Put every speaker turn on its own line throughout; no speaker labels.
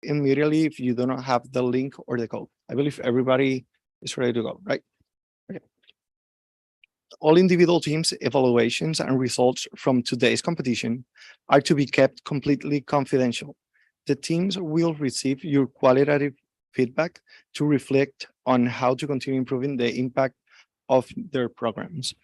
immediately if you do not have the link or the code. I believe everybody is ready to go, right? Okay. All individual teams' evaluations and results from today's competition are to be kept completely confidential. The teams will receive your qualitative feedback to reflect on how to continue improving the impact of their programs.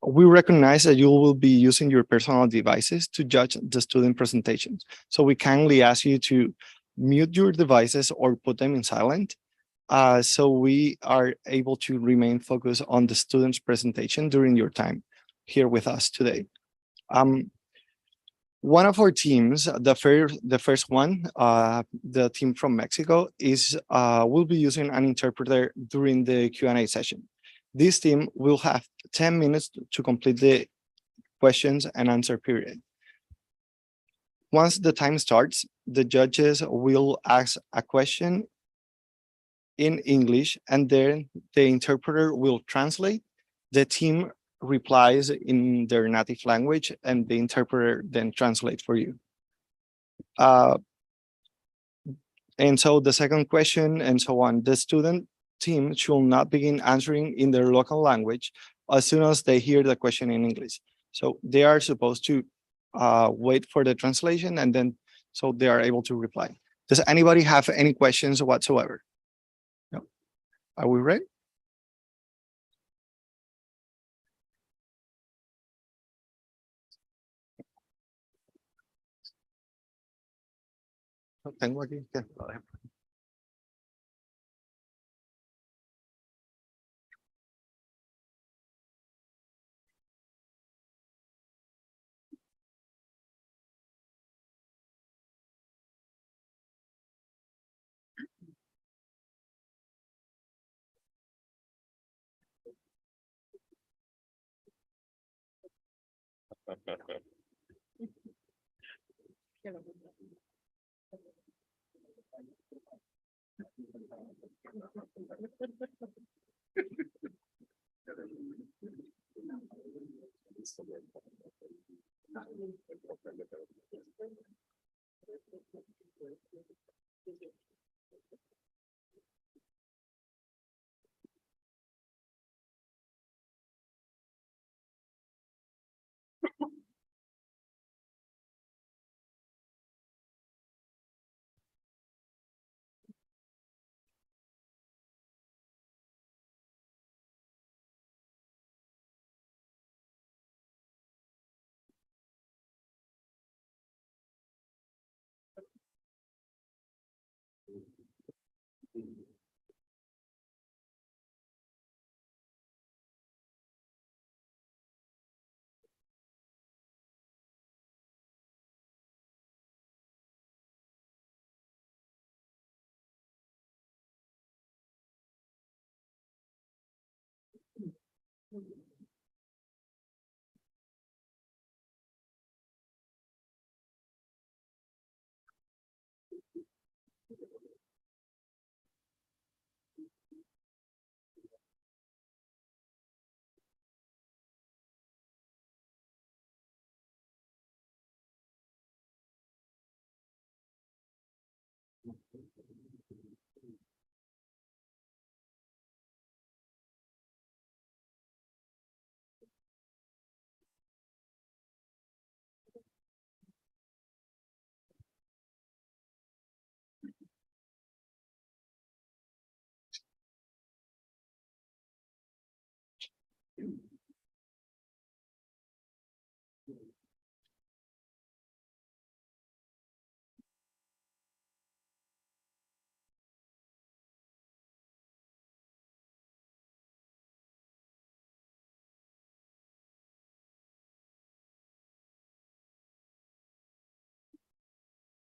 We recognize that you will be using your personal devices to judge the student presentations. So we kindly ask you to mute your devices or put them in silent, so we are able to remain focused on the student's presentation during your time here with us today. One of our teams, the first one, the team from Mexico, will be using an interpreter during the Q&A session. This team will have 10 minutes to complete the questions and answer period. Once the time starts, the judges will ask a question in English, and then the interpreter will translate. The team replies in their native language, and the interpreter then translates for you. And so the second question and so on, the student team should not begin answering in their local language as soon as they hear the question in English. So they are supposed to wait for the translation, and then so they are able to reply. Does anybody have any questions whatsoever? No. Are we ready? Tengo aquí.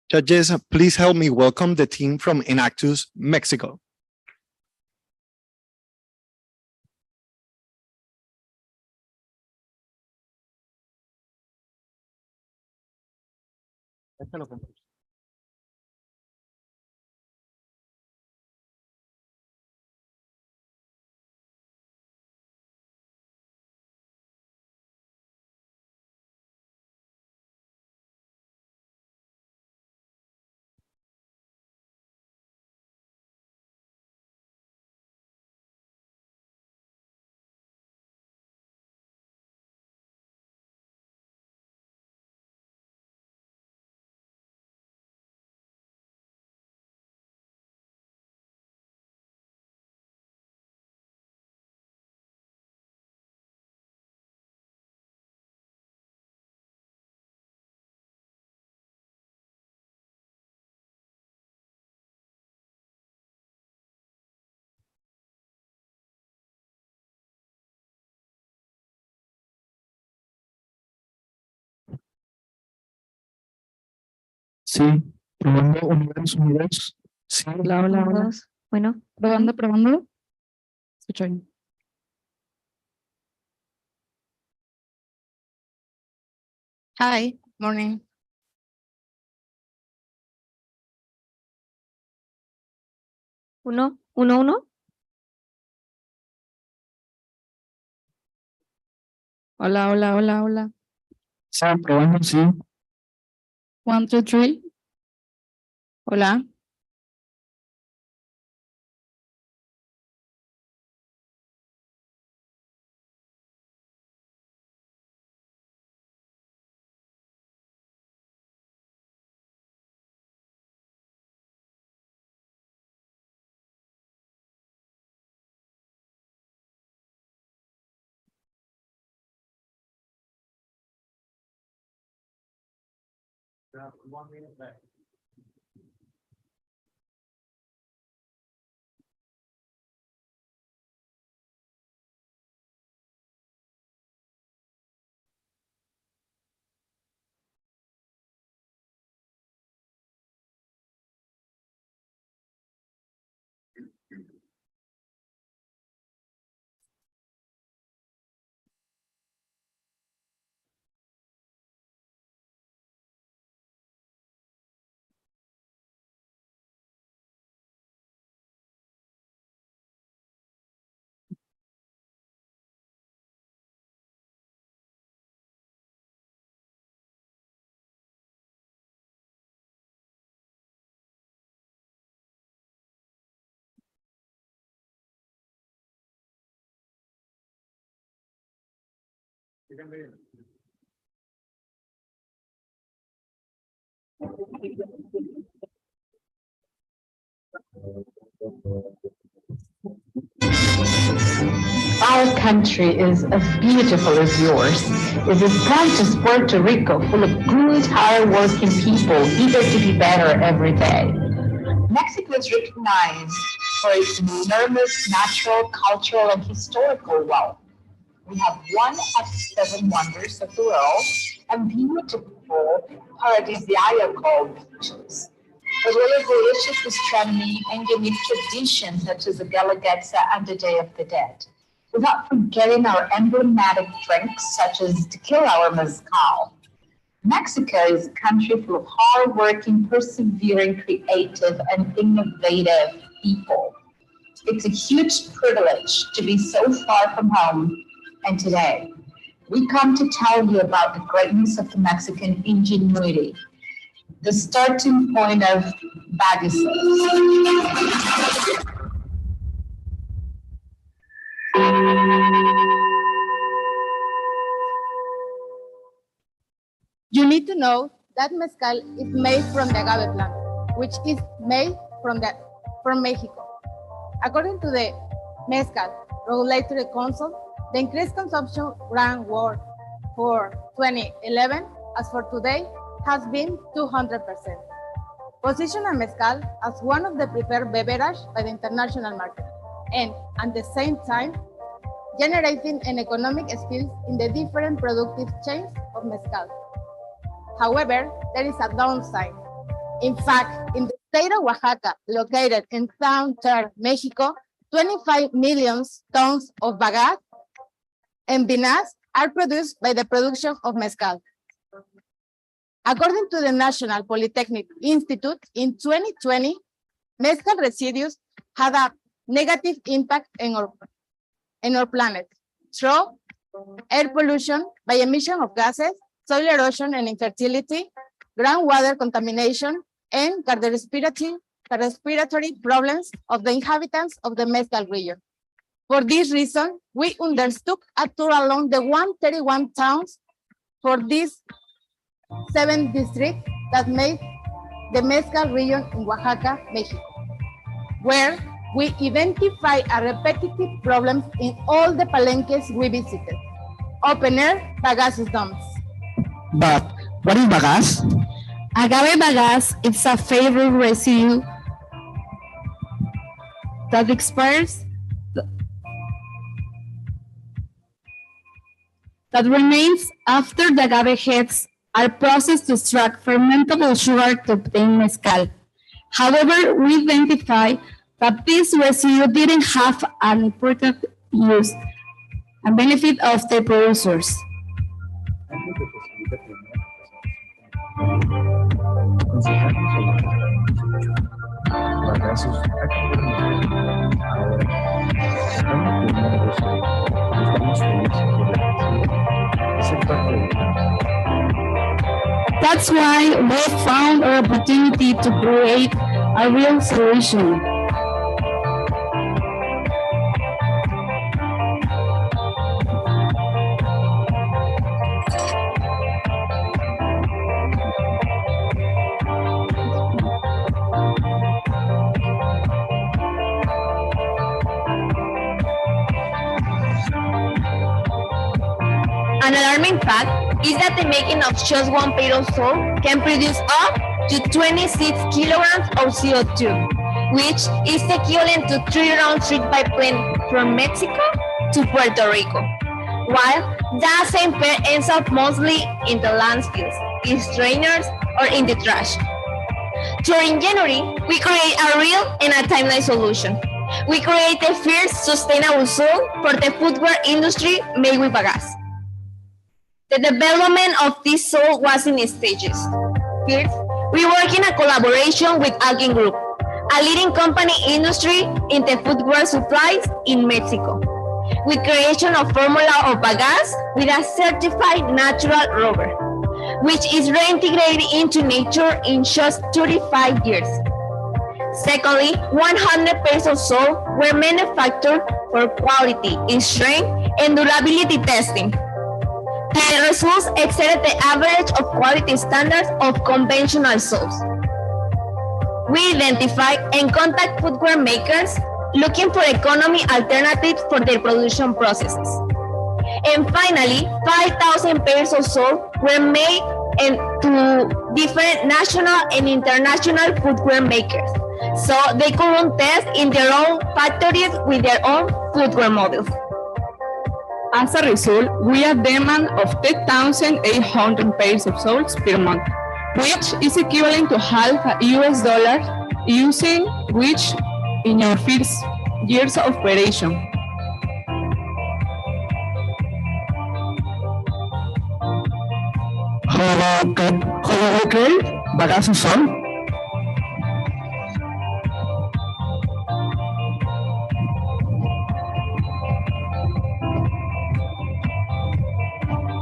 Judges, please help me welcome the team from Enactus, Mexico.
Sí, probando, uno, dos, uno, dos. Sí,
Hola, hola, hola.
Dos. Bueno,
Probando, probando. Escucho bien. Hi, morning.
uno, uno, uno.
Hola, hola, hola, hola.
sí, probando, sí.
1, 2, 3. Hola.
Our country is as beautiful as yours. It is bright as Puerto Rico, full of good, hard-working people, eager to be better every day. Mexico is recognized for its enormous natural, cultural, and historical wealth. We have one of the seven wonders of the world and beautiful paradisiacal beaches, as well as delicious gastronomy and unique traditions such as the Galagetza and the Day of the Dead. Without forgetting our emblematic drinks such as tequila or mezcal. Mexico is a country full of hardworking, persevering, creative, and innovative people. It's a huge privilege to be so far from home, and today we come to tell you about the greatness of the Mexican ingenuity, the starting point of Bagueses.
You need to know that mezcal is made from the agave plant, which is made from Mexico. According to the Mezcal Regulatory Council, the increased consumption around world for 2011 as for today has been 200%. Positioning mezcal as one of the preferred beverages by the international market, and at the same time, generating an economic skills in the different productive chains of mezcal. However, there is a downside. In fact, in the state of Oaxaca, located in southern Mexico, 25 million tons of bagasse and vinasse are produced by the production of mezcal. According to the National Polytechnic Institute, in 2020, mezcal residues had a negative impact in our planet through air pollution by emission of gases, soil erosion and infertility, groundwater contamination, and cardiorespiratory problems of the inhabitants of the Mezcal region. For this reason, we undertook a tour along the 131 towns for these 7 districts that make the Mezcal region in Oaxaca, Mexico, where we identify a repetitive problems in all the palenques we visited. Open-air bagasse dumps.
But what is bagasse?
Agave bagasse is a favorite residue that expires, that remains after the agave heads are processed to extract fermentable sugar to obtain mezcal. However, we identify that this residue didn't have an important use and benefit of the producers. That's why we found our opportunity to create a real solution.
An alarming fact is that the making of just 1 pound of salt can produce up to 26 kilograms of CO2, which is equivalent to 3 round trip by plane from Mexico to Puerto Rico. While that same pair ends up mostly in the landfills, in drainers, or in the trash. During January, we create a real and a timely solution. We create the first sustainable salt for the footwear industry made with bagasse. The development of this salt was in stages. First, we work in a collaboration with Alkin Group, a leading company industry in the footwear supplies in Mexico, with creation of formula of bagasse with a certified natural rubber, which is reintegrated into nature in just 35 years. Secondly, 100 pairs of salt were manufactured for quality, strength, and durability testing. The results exceeded the average of quality standards of conventional salts. We identify and contact footwear makers looking for economy alternatives for their production processes. And finally, 5,000 pairs of salt were made to different national and international footwear makers, so they could run tests in their own factories with their own footwear models.
As a result, we have demand of 10,800 pairs of salts per month, which is equivalent to half a US dollar, using which in our first years of operation.
How we create bagasse salt?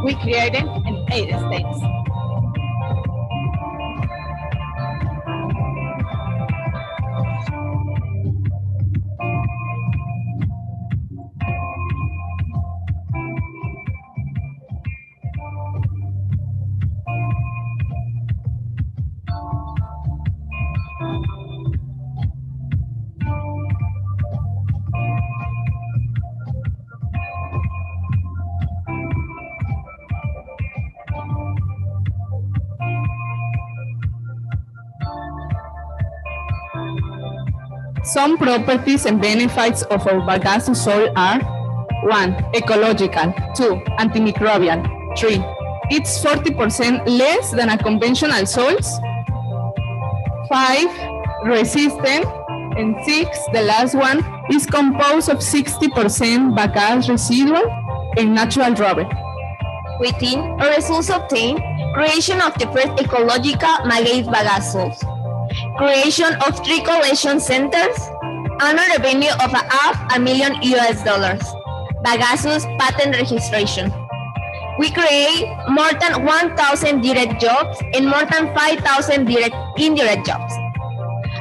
We created in 8 states.
Some properties and benefits of our bagasse salt are: 1. Ecological. 2. Antimicrobial. 3. It's 40% less than a conventional salts. 5. Resistant. And 6. The last one is composed of 60% bagasse residual and natural rubber.
Within our results obtained, creation of the first ecological manganese bagasse salts, creation of 3 collection centers, annual revenue of $500,000 US, Bagasse's patent registration. We create more than 1,000 direct jobs and more than 5,000 indirect jobs.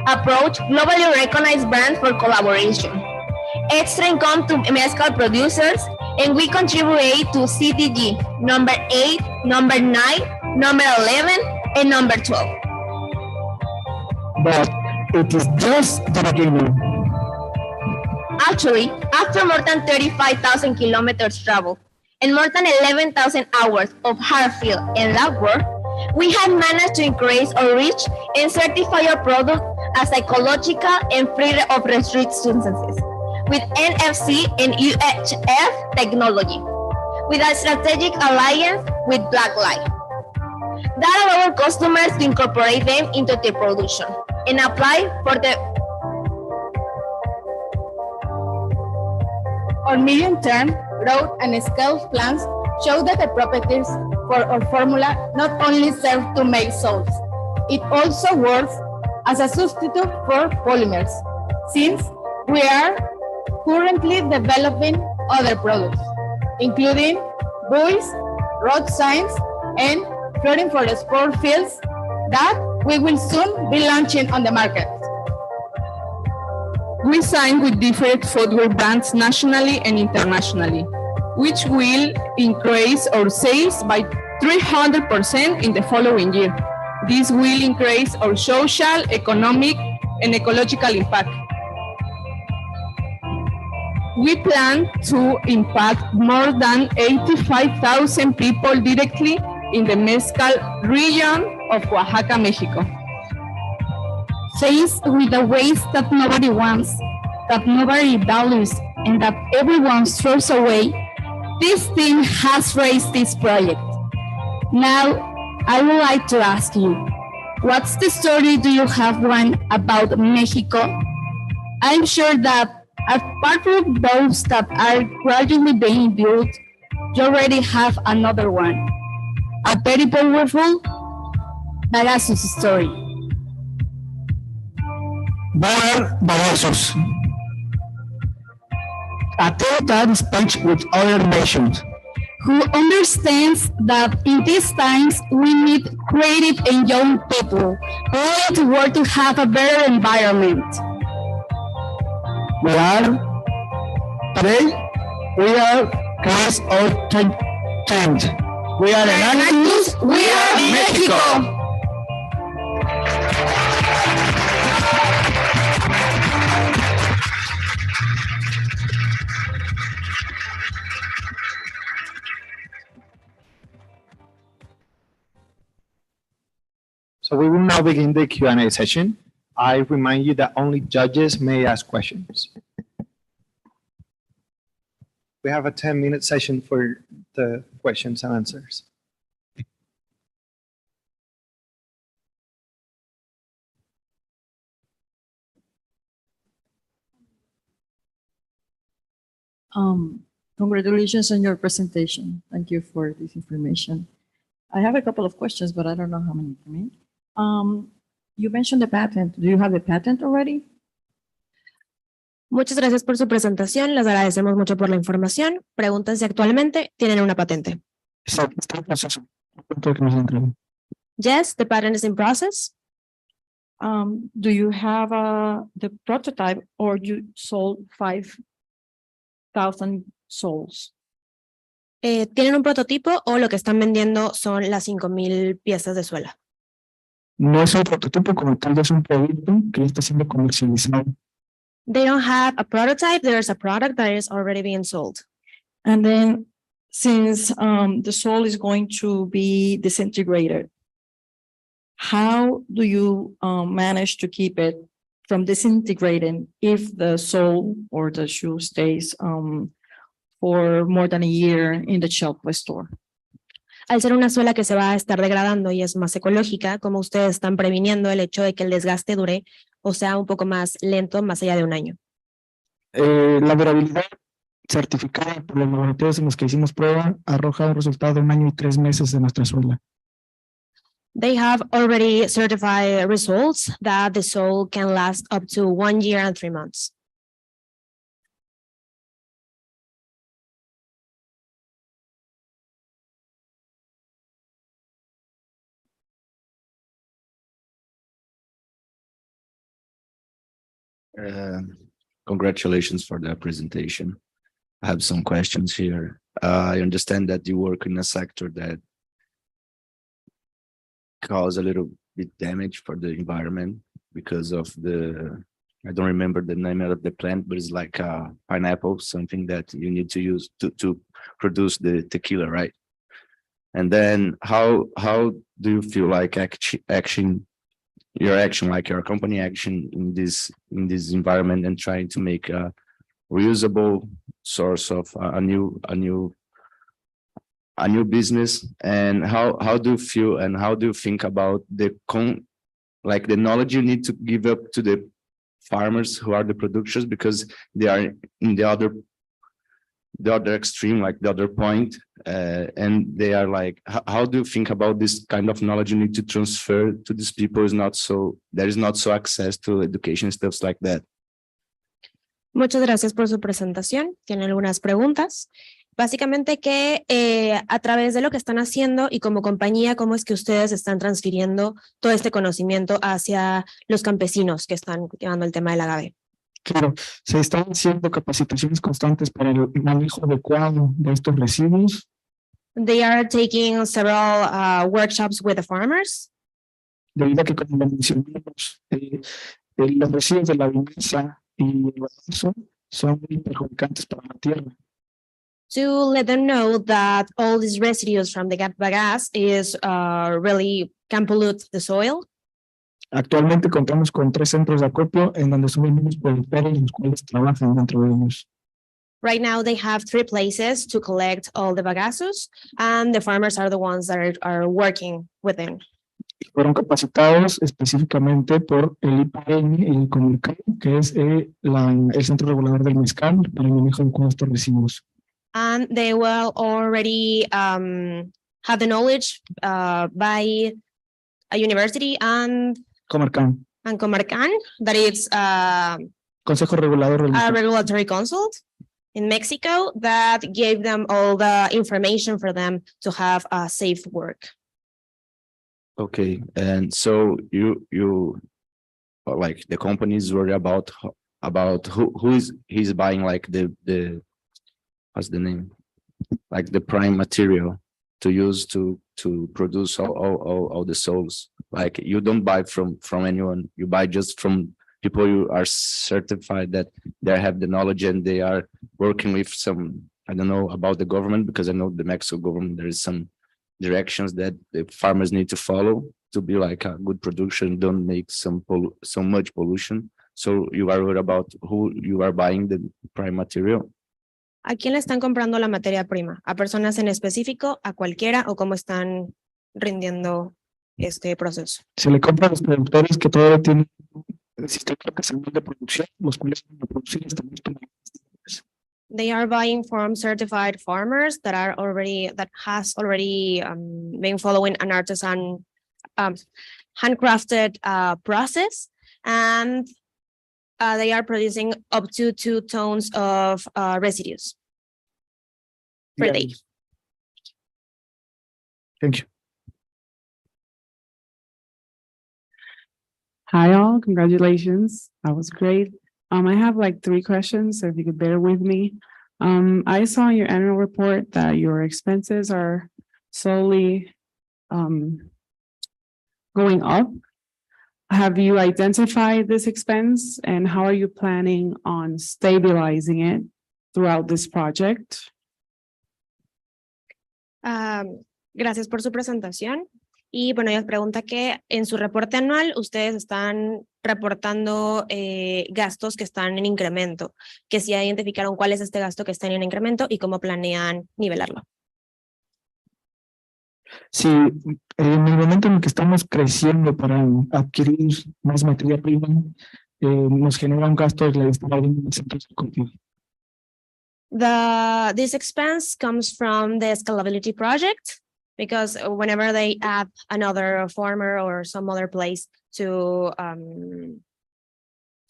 Approach globally recognized brands for collaboration. Extra income to mezcal producers, and we contribute to CDG number 8, number 9, number 11, and number 12.
But it is just the beginning.
Actually, after more than 35,000 kilometers traveled and more than 11,000 hours of hard field and lab work, we have managed to increase our reach and certify our product as ecological and free of restricted substances with NFC and UHF technology, with a strategic alliance with BlackLight. that allow our customers to incorporate them into their production and apply for the
Our medium-term growth and scale plans show that the properties for our formula not only serve to make salts, it also works as a substitute for polymers, since we are currently developing other products, including buoys, road signs, and flooring for the sport fields that we will soon be launching on the market.
We signed with different footwear brands nationally and internationally, which will increase our sales by 300% in the following year. This will increase our social, economic, and ecological impact. We plan to impact more than 85,000 people directly in the Mezcal region of Oaxaca, Mexico.
Faced with a waste that nobody wants, that nobody values, and that everyone throws away, this team has raised this project. Now, I would like to ask you, what's the story do you have one about Mexico? I'm sure that apart from those that are gradually being built, you already have another one, a very powerful Bagasus story.
Border Bagasos. A territory speech with other nations.
Who understands that in these times we need creative and young people willing to work to have a better environment.
Today, we are class of change. We are Enactus,
we are Mexico.
So we will now begin the Q&A session. I remind you that only judges may ask questions. We have a 10-minute session for the questions and answers.
Congratulations on your presentation. Thank you for this information. I have a couple of questions, but I don't know how many for me. You mentioned the patent. Do you have the patent already?
Muchas gracias por su presentación. Les agradecemos mucho por la información. Preguntan si actualmente tienen una patente. Yes, the patent is in process.
Do you have the prototype or you sold 5,000 souls?
¿Tienen un prototipo o lo que están vendiendo son las 5,000 piezas de suela?
No es un prototipo como tal, es un producto que está siendo comercializado.
They don't have a prototype. There's a product that is already being sold.
And then since the soul is going to be disintegrated, how do you manage to keep it from disintegrating if the soul or the shoe stays for more than a year in the shelf store?
Al ser una suela que se va a estar degradando y es más ecológica, ¿cómo ustedes están previniendo el hecho de que el desgaste dure o sea un poco más lento, más allá de un año?
La durabilidad certificada por los laboratorios en los que hicimos prueba arroja un resultado de 1 año y 3 meses de nuestra suela.
They have already certified results that the sole can last up to 1 year and 3 months.
Congratulations for the presentation. I have some questions here. I understand that you work in a sector that cause a little bit damage for the environment because of the, I don't remember the name of the plant, but it's like a pineapple, something that you need to use to produce the tequila, right? And then how do you feel like your action, like your company action in this environment and trying to make a reusable source of a new a new business, and how do you feel and how do you think about like the knowledge you need to give up to the farmers who are the producers, because they are in the other extreme, like the other point, and they are like, how do you think about this kind of knowledge you need to transfer to these people? There is not so access to education, stuff like that.
Muchas gracias por su presentación. Tiene algunas preguntas. Básicamente que a través de lo que están haciendo y como compañía, ¿cómo es que ustedes están transfiriendo todo este conocimiento hacia los campesinos que están llevando el tema del agave?
Claro, se están haciendo capacitaciones constantes para el manejo adecuado de estos residuos.
They are taking several workshops with the farmers.
Debido a que, como lo mencionamos, los residuos de la vinaza y el bagazo son muy perjudicantes para la tierra.
To let them know that all these residues from the bagasse really can pollute the soil.
Actualmente contamos con 3 centros de acopio en donde son los mismos productores los cuales trabajan dentro de ellos.
Right now they have 3 places to collect all the bagassos, and the farmers are the ones that are working with them.
Fueron capacitados específicamente por el IPM y el Comercal, que es el Centro Regulador del Mezcal, para el manejo de estos residuos.
And they will already have the knowledge by a university and
Comercal.
Comarcan, that it's
Consejo Regulador del
a
Mezcal.
regulatory consult in Mexico that gave them all the information for them to have a safe work.
Okay, and so you like the companies worry about he's buying, like the what's the name, like the prime material to use to produce all the souls. Like you don't buy from anyone, you buy just from people you are certified that they have the knowledge and they are working with some, I don't know about the government, because I know the Mexico government, there is some directions that the farmers need to follow to be like a good production, don't make so much pollution. So you are worried about who you are buying the prime material.
¿A quién le están comprando la materia prima? ¿A personas en específico, a cualquiera, o cómo están rindiendo este proceso?
Se le compra a los productores que todavía tienen el sistema artesanal de producción, los cuales van a producir hasta mucho más.
They are buying from certified farmers that has already been following an artisan handcrafted process, and they are producing up to 2 tons of residues per day.
Thank you.
Hi all, congratulations. That was great. I have like 3 questions, so if you could bear with me. I saw in your annual report that your expenses are slowly going up. Have you identified this expense, and how are you planning on stabilizing it throughout this project?
Gracias por su presentación. Y bueno, ella pregunta que en su reporte anual ustedes están reportando gastos que están en incremento, que si identificaron cuál es este gasto que está en incremento y cómo planean nivelarlo.
Sí, en el momento en el que estamos creciendo para adquirir más materia prima, nos genera un gasto de la instalación de centros de acopio.
This expense comes from the scalability project, because whenever they add another farmer or some other place to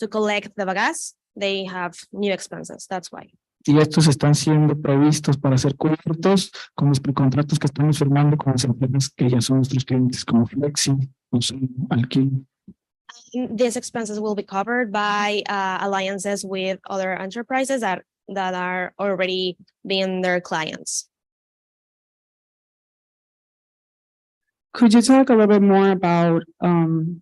collect the bagasse, they have new expenses. That's why.
Y estos están siendo previstos para ser cubiertos con los precontratos que estamos firmando con las empresas que ya son nuestros clientes, como Flexi o Alkin.
These expenses will be covered by alliances with other enterprises that are already being their clients.
Could you talk a little bit more about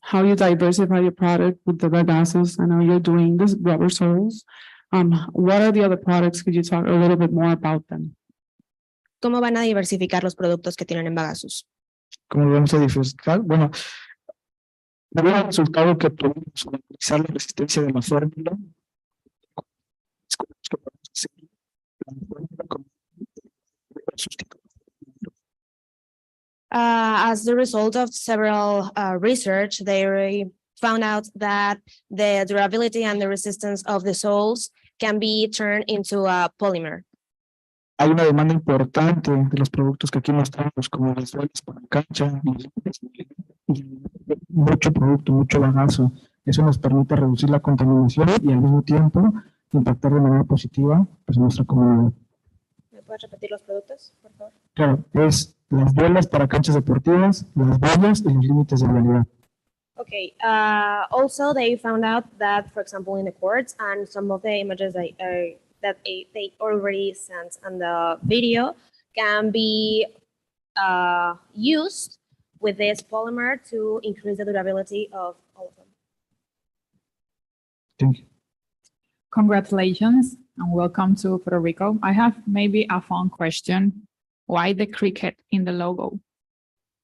how you diversify your product with the bagassos? I know you're doing this rubber soles. What are the other products? Could you talk a little bit more about them?
¿Cómo van a diversificar los productos que tienen en bagassos?
¿Cómo vamos a diversificar? Bueno, el resultado que obtuvimos al analizar la resistencia de la fórmula,
As the result of several research, they found out that the durability and the resistance of the soles can be turned into a polymer.
Hay una demanda importante de los productos que aquí mostramos, como las bolas para cancha, y mucho producto, mucho bagazo. Eso nos permite reducir la contaminación y al mismo tiempo impactar de manera positiva pues, en nuestra comunidad.
¿Me puedes repetir los productos, por favor?
Claro, es las bolas para canchas deportivas, las vallas y los límites de vialidad.
Okay. Also, they found out that, for example, in the courts and some of the images that they already sent on the video can be used with this polymer to increase the durability of all of them.
Thank you.
Congratulations and welcome to Puerto Rico. I have maybe a fun question. Why the cricket in the logo?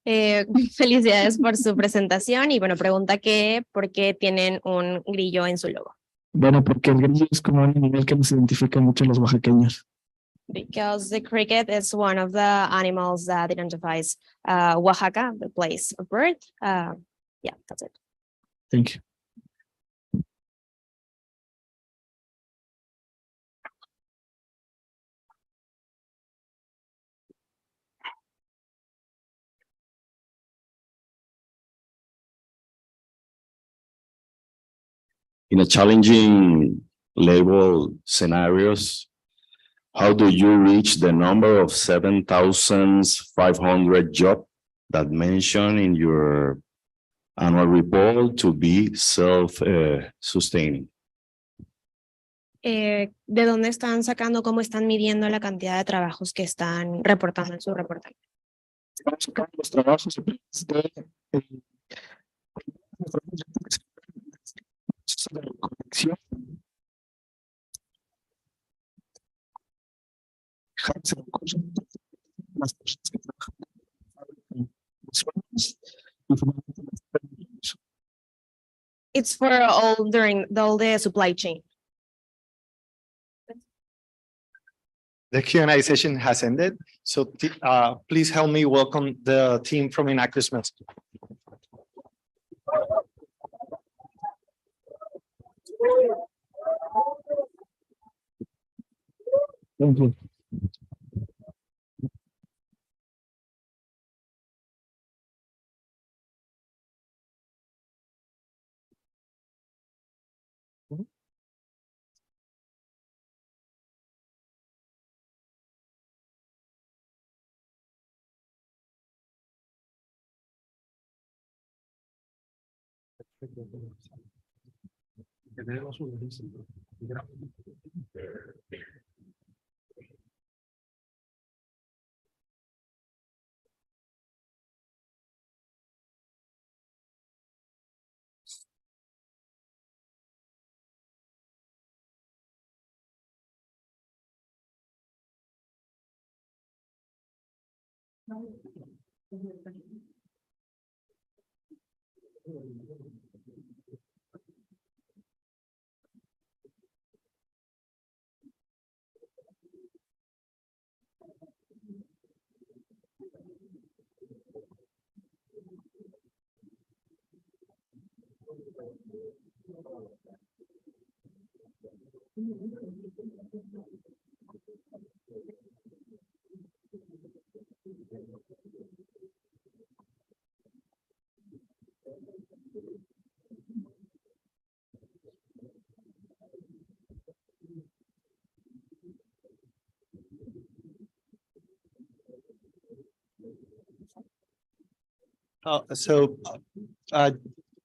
Felicidades por su presentación y bueno, pregunta que por qué tienen un grillo en su logo.
Bueno, porque el grillo es como un animal que nos identifica mucho a los oaxaqueños.
Because the cricket is one of the animals that identifies Oaxaca, the place of birth. Yeah, that's it.
Thank you.
In a challenging label scenarios, how do you reach the number of 7,500 jobs that mentioned in your annual report to be self-sustaining?
¿De dónde están sacando, cómo están midiendo la cantidad de trabajos que están reportando en su reportaje?
Estamos sacando los trabajos de recolección. Las personas que trabajan en sueños y finalmente las personas.
It's for all during all the supply chain.
The Q&A session has ended, so please help me welcome the team from Inactus Mexico.
Thank you.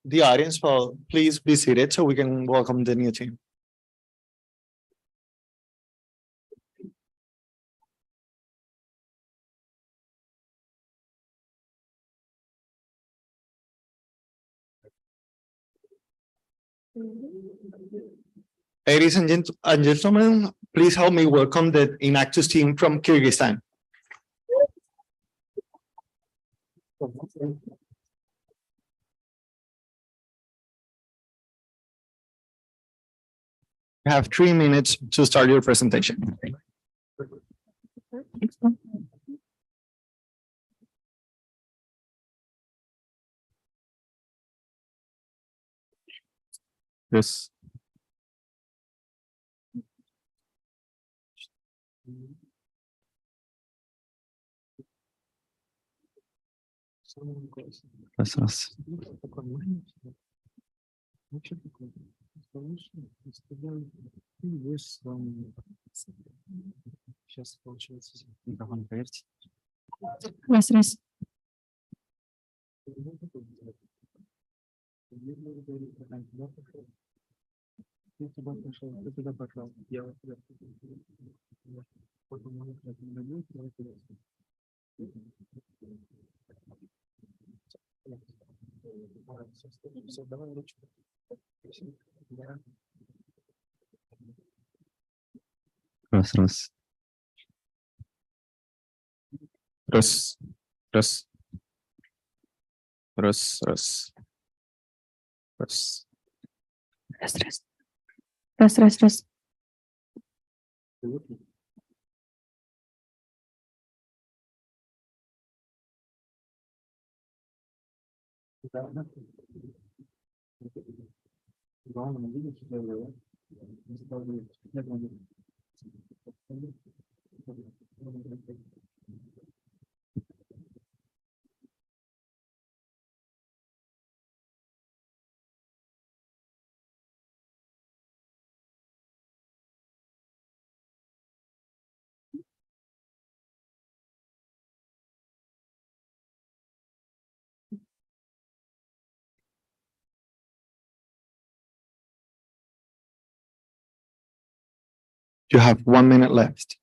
The audience will please be seated so we can welcome the new team. Ladies and gentlemen, please help me welcome the Inactus team from Kyrgyzstan. You have 3 minutes to start your presentation.
Yes.
Gracias.
Gracias.
Gracias.
Tres. Tres. Tres. Tres. Tres.
Tres. Tres, tres, tres.
You have 1 minute left.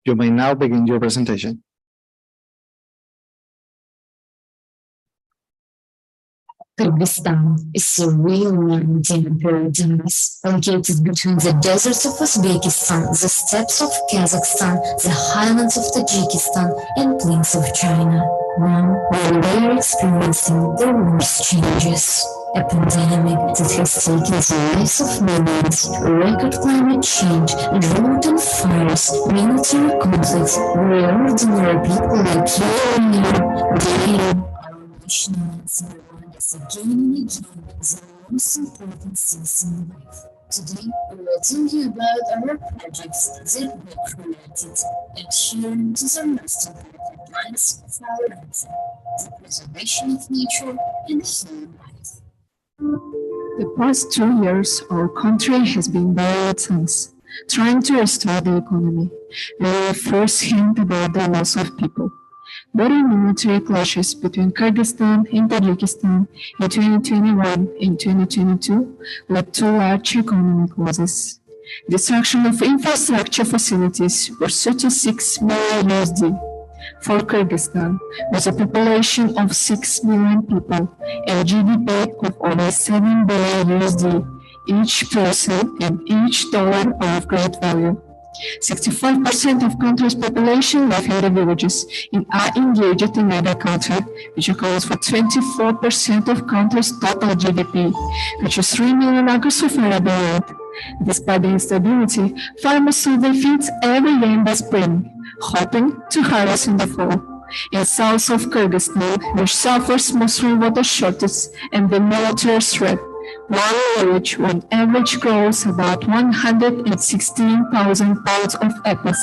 You may now begin your presentation.
Kyrgyzstan is a real mountain paradise located between the deserts of Uzbekistan, the steppes of Kazakhstan, the highlands of Tajikistan, and plains of China. Now, while they are experiencing the worst changes, a pandemic that has taken the lives of millions, record climate change, drought and fires, military conflicts, where ordinary people like you and me, they our national anthem is again and again the most important things in life. Today, we're talking about our projects that we created, adhering to the most important lines of our anthem, the preservation of nature and human life.
The past 2 years, our country has been very intense, trying to restore the economy. We were firsthand about the loss of people. Bloody military clashes between Kyrgyzstan and Tajikistan in 2021 and 2022 led to large economic losses. Destruction of infrastructure facilities worth 36 million USD. For Kyrgyzstan, with a population of 6 million people and GDP of over 7 billion USD, each person and each dollar are of great value. 65% of country's population live in the villages and are engaged in agriculture, which accounts for 24% of country's total GDP, which is 3 million acres of arable land. Despite the instability, farmers sow their fields every day in the spring, hoping to harvest in the fall. In south of Kyrgyzstan, which suffers most from water shortage and the military threat, one village on average grows about 116,000 pounds of apples,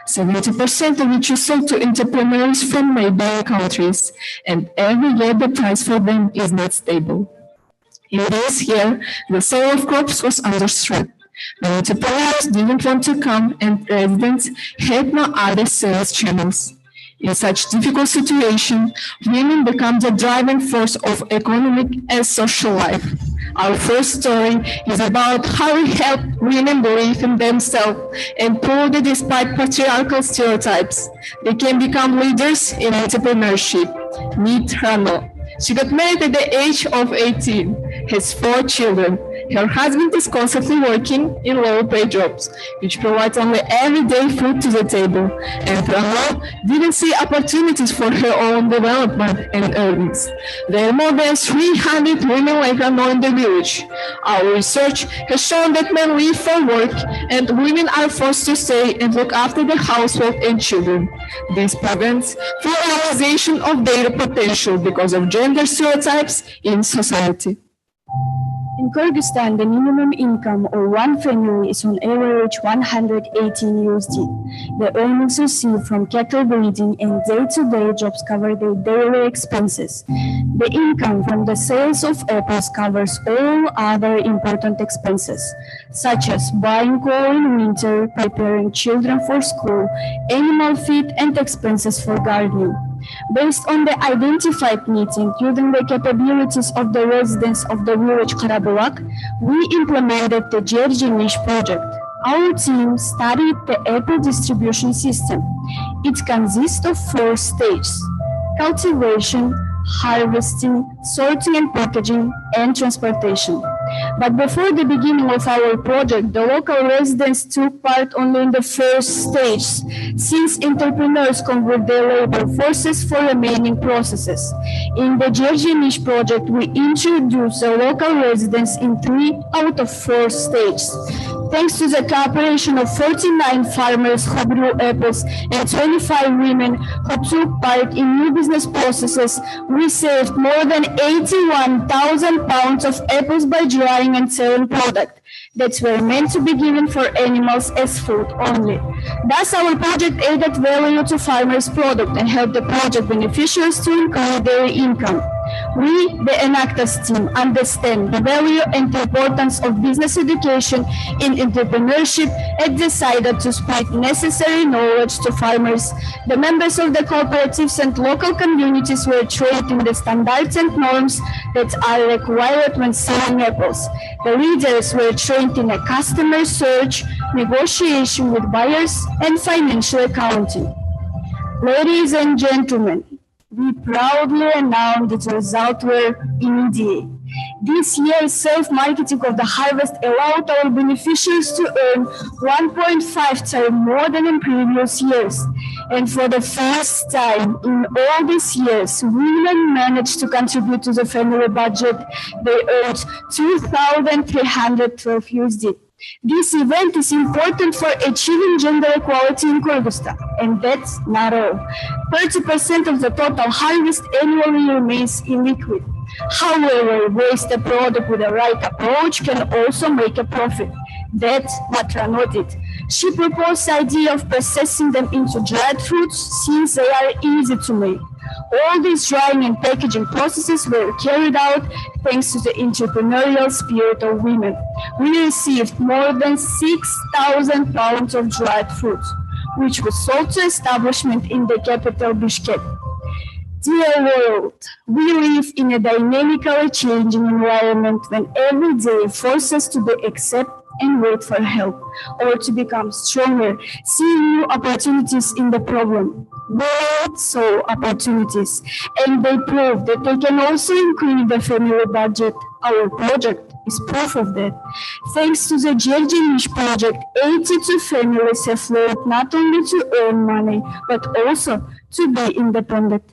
70% of which is sold to entrepreneurs from neighboring countries, and every year the price for them is not stable. In this year, the sale of crops was under threat. The entrepreneurs didn't want to come, and residents had no other sales channels. In such difficult situation, women become the driving force of economic and social life. Our first story is about how we help women believe in themselves and prove that despite patriarchal stereotypes, they can become leaders in entrepreneurship. Meet Rano. She got married at the age of 18, has 4 children. Her husband is constantly working in low-paid jobs, which provides only everyday food to the table, and Rano didn't see opportunities for her own development and earnings. There are more than 300 women like Rano in the village. Our research has shown that men leave for work, and women are forced to stay and look after the household and children. This prevents full realization of their potential because of gender stereotypes in society.
In Kyrgyzstan, the minimum income of one family is on average 118 USD. The earnings received from cattle breeding and day-to-day jobs cover their daily expenses. The income from the sales of apples covers all other important expenses, such as buying coal in winter, preparing children for school, animal feed, and expenses for gardening. Based on the identified needs, including the capabilities of the residents of the village Karabulak, we implemented the Kyrgyzstan project. Our team studied the apple distribution system. It consists of 4 stages: cultivation, harvesting, sorting and packaging, and transportation. But before the beginning of our project, the local residents took part only in the first stage, since entrepreneurs convert their labor forces for remaining processes. In the Kyrgyzstan project, we introduced the local residents in 3 out of 4 stages. Thanks to the cooperation of 49 farmers who grew apples and 25 women who took part in new business processes, we saved more than 81,000 pounds of apples by drying and selling product that were meant to be given for animals as food only. Thus, our project added value to farmers' product and helped the project beneficiaries to increase their income. We, the Enactus team, understand the value and importance of business education in entrepreneurship and decided to spread necessary knowledge to farmers. The members of the cooperatives and local communities were trained in the standards and norms that are required when selling apples. The leaders were trained in a customer search, negotiation with buyers, and financial accounting. Ladies and gentlemen, we proudly announce that the results were immediate. This year's self-marketing of the harvest allowed our beneficiaries to earn 1.5 times more than in previous years. And for the first time in all these years, women managed to contribute to the family budget. They earned 2,312 USD. This event is important for achieving gender equality in Kyrgyzstan, and that's not all. 30% of the total harvest annually remains illiquid. However, waste a product with the right approach can also make a profit. That's what Rano did. She proposed the idea of processing them into dried fruits since they are easy to make. All these drying and packaging processes were carried out thanks to the entrepreneurial spirit of women. We received more than 6,000 pounds of dried fruit, which was sold to establishment in the capital Bishkek. Dear world, we live in a dynamically changing environment when every day forces us to be accept and wait for help, or to become stronger, see new opportunities in the problem. They saw opportunities, and they proved that they can also increase the family budget. Our project is proof of that. Thanks to the Kyrgyzstan project, 82 families have learned not only to earn money, but also to be independent.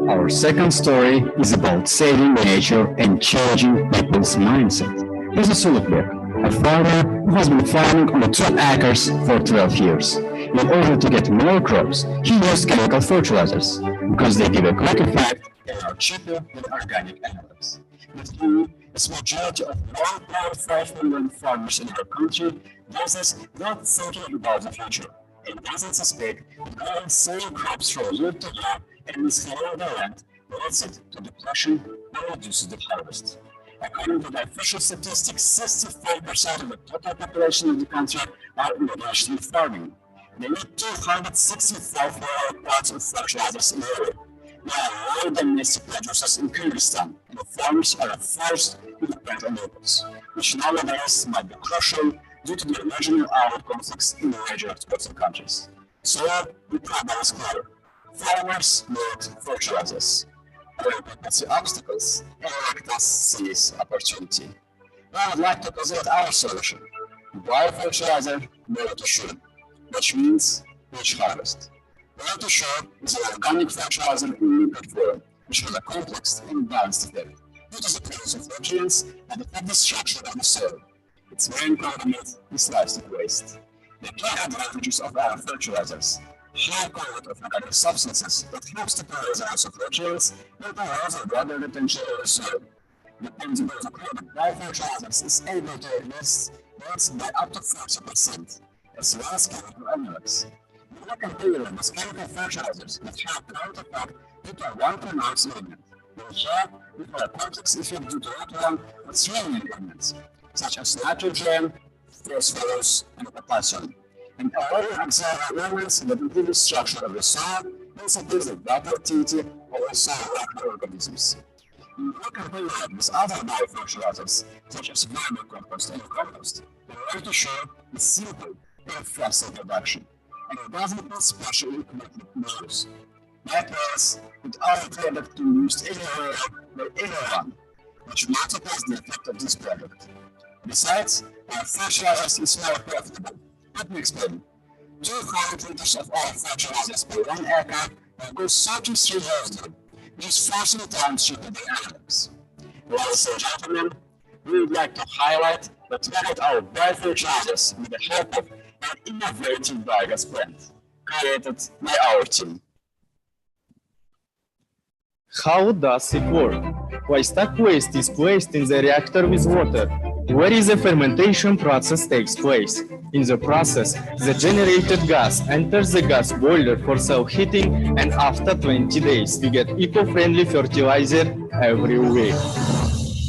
Our second story is about saving nature and changing people's mindset. Here's a Sulukbek, a farmer who has been farming on 2 acres for 12 years. In order to get more crops, he used chemical fertilizers because they give a quick effect and are cheaper than organic animals. But here, a majority of 1.5 million farmers in our country does not thinking about the future and doesn't suspect growing same crops from year to year and mishandling the land leads it to depletion and reduces the harvest. According to the official statistics, 64% of the total population of the country are engaged in farming. They need 265 pounds of fertilizers in Europe. There are more domestic producers in Kyrgyzstan, and the farmers are forced to depend on imports, which nowadays might be crucial due to the regional armed conflicts in the major exporting countries. So, the problem is clear. Farmers need fertilizers. Where people see obstacles, electors sees opportunity. I would like to present our solution. Biofertilizer, better to sure, which means rich harvest. Better to sure is an organic fertilizer in liquid form, which has a complex and balanced effect. It is the presence of nutrients that affect the structure of the soil. Its main component is livestock waste. The key advantages of our fertilizers: high content of organic substances that helps to prevent the loss of nutrients and allows a water retention in the soil. The principle of biofertilizers is able to reduce loss by up to 40%, as well as chemical analogs. We compare with chemical fertilizers that have counterpart due to one pronounced element. In here, we have a complex effect due to not one but three elements, such as nitrogen, phosphorus, and potassium. And already observe elements that improve the structure of the soil and support the vital activity of the soil microorganisms. We compare with other biofertilizers, such as vermicompost and compost. The way to show is simple and fast in production, and it doesn't need special equipment use. That means it all product to be used anywhere by anyone, which multiplies the effect of this product. Besides, our fertilizers is more profitable. Let me explain. 200 liters of all fertilizers per 1 acre will go 33 USD, which is 14 times cheaper than analogs. Ladies and gentlemen, we would like to highlight that we got our biofertilizers with the help of an innovative biogas plant created by our team.
How does it work? Livestock waste is placed in the reactor with water, where the fermentation process takes place. In the process, the generated gas enters the gas boiler for self-heating, and after 20 days, we get eco-friendly fertilizer every week.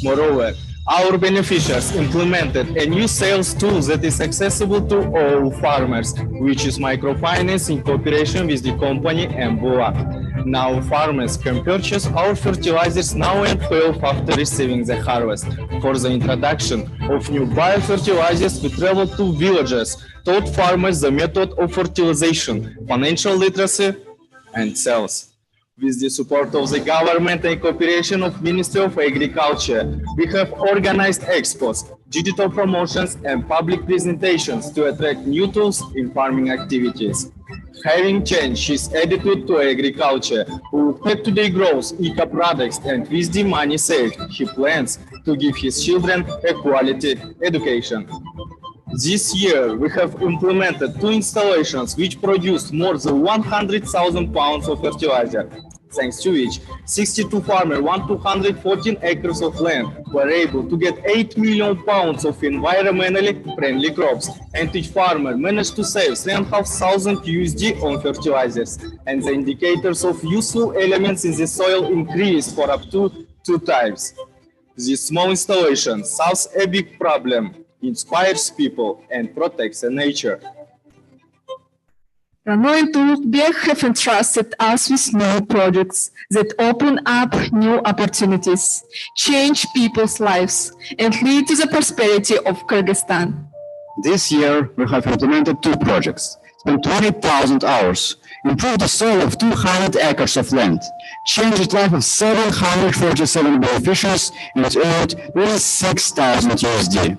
Moreover, our beneficiaries implemented a new sales tool that is accessible to all farmers, which is microfinance in cooperation with the company MBUA. Now farmers can purchase our fertilizers now and 12 after receiving the harvest. For the introduction of new biofertilizers, we travel to villages, taught farmers the method of fertilization, financial literacy, and sales. With the support of the government and cooperation of Ministry of Agriculture, we have organized expos, digital promotions, and public presentations to attract new tools in farming activities. Having changed his attitude to agriculture, who had today grows eco products, and with the money saved, he plans to give his children a quality education. This year, we have implemented 2 installations which produced more than 100,000 pounds of fertilizer, thanks to which 62 farmers on 214 acres of land were able to get 8 million pounds of environmentally friendly crops, and each farmer managed to save 3,500 USD on fertilizers, and the indicators of useful elements in the soil increased for up to 2 times. This small installation solves a big problem, inspires people, and protects the nature.
They have entrusted us with new projects that open up new opportunities, change people's lives, and lead to the prosperity of Kyrgyzstan.
This year, we have implemented 2 projects, spent 20,000 hours, improved the soil of 200 acres of land, changed the life of 747 beneficiaries, and earned nearly 6,000 USD.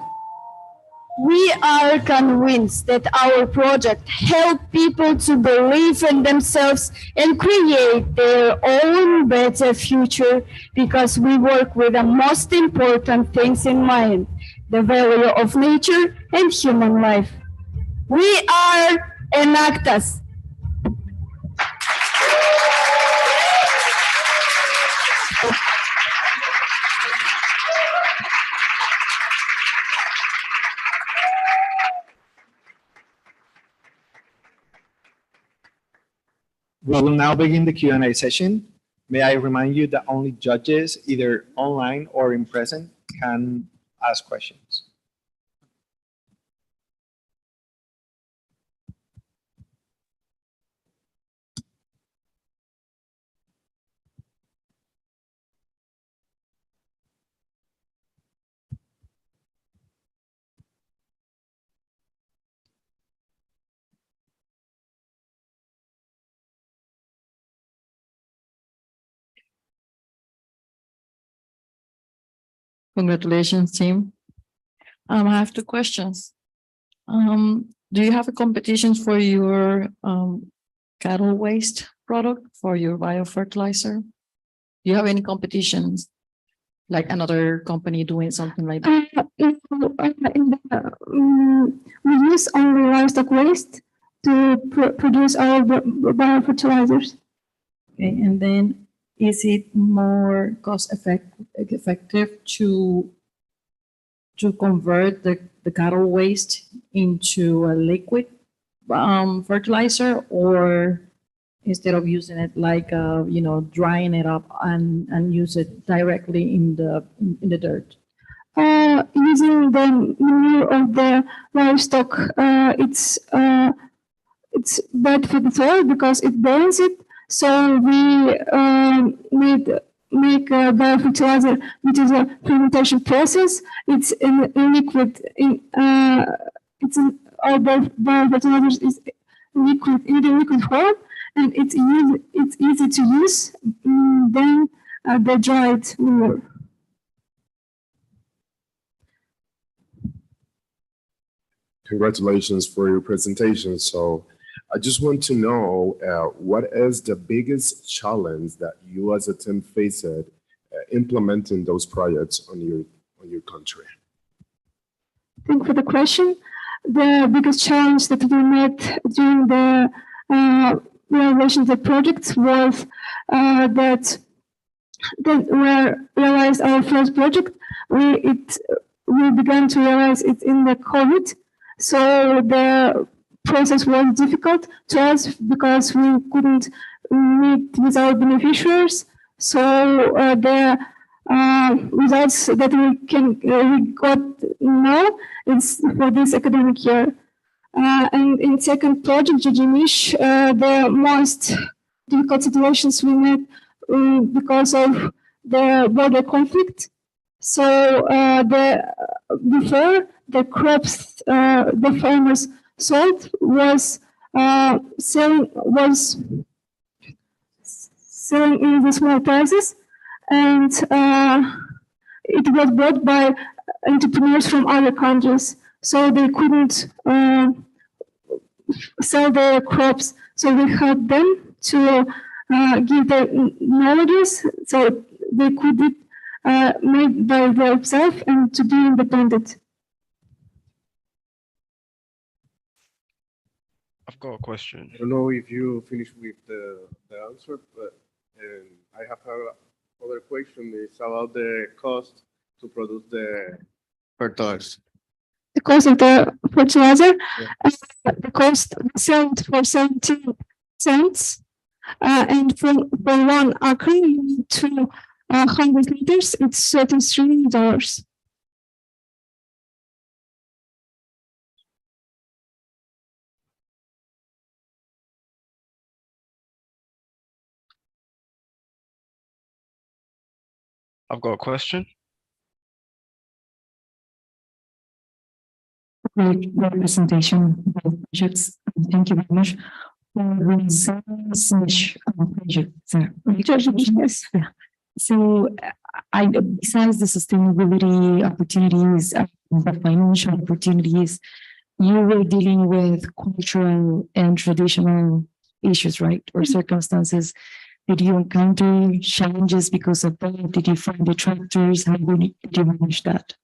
We are convinced that our project helps people to believe in themselves and create their own better future, because we work with the most important things in mind: the value of nature and human life. We are Enactus.
We will now begin the Q&A session. May I remind you that only judges, either online or in present, can ask questions.
Congratulations, team. I have two questions. Do you have a competitions for your cattle waste product for your biofertilizer? Do you have any competitions, like another company doing something like that?
We use only livestock waste to produce our biofertilizers.
Okay, and then is it more effective to convert the cattle waste into a liquid fertilizer, or instead of using it like drying it up and use it directly in the dirt?
Using the manure of the livestock, it's bad for the soil because it burns it. So we make a biofertilizer, which is a fermentation process. It's in liquid. Our biofertilizer is liquid in the liquid form, and it's easy to use than the dried manure.
Congratulations for your presentation. So I just want to know what is the biggest challenge that you as a team faced implementing those projects on your country?
Thank you for the question. The biggest challenge that we met during the realization of the project was that we realized our first project. We began to realize it in the COVID. So the process was difficult to us because we couldn't meet with our beneficiaries. So the results that we got now is for this academic year. And in second project, Jajimish, the most difficult situations we met because of the border conflict. So before the crops the farmers sold was selling in the small prices, and it was bought by entrepreneurs from other countries. So they couldn't sell their crops. So we helped them to give the knowledge so they could be made by themselves and to be independent.
I've got a question.
I don't know if you finished with the answer, but I have another question. It's about the cost to produce the fertilizer.
The cost of the fertilizer, the cost sold for 17 cents, and for 1 acre, you need 200 liters. It's $33.
I've got a question.
Great presentation, projects. Thank you very much. Project. So, besides the sustainability opportunities, the financial opportunities, you were dealing with cultural and traditional issues, right, or circumstances. Did you encounter challenges because of that? Did you find detractors? How did you manage that?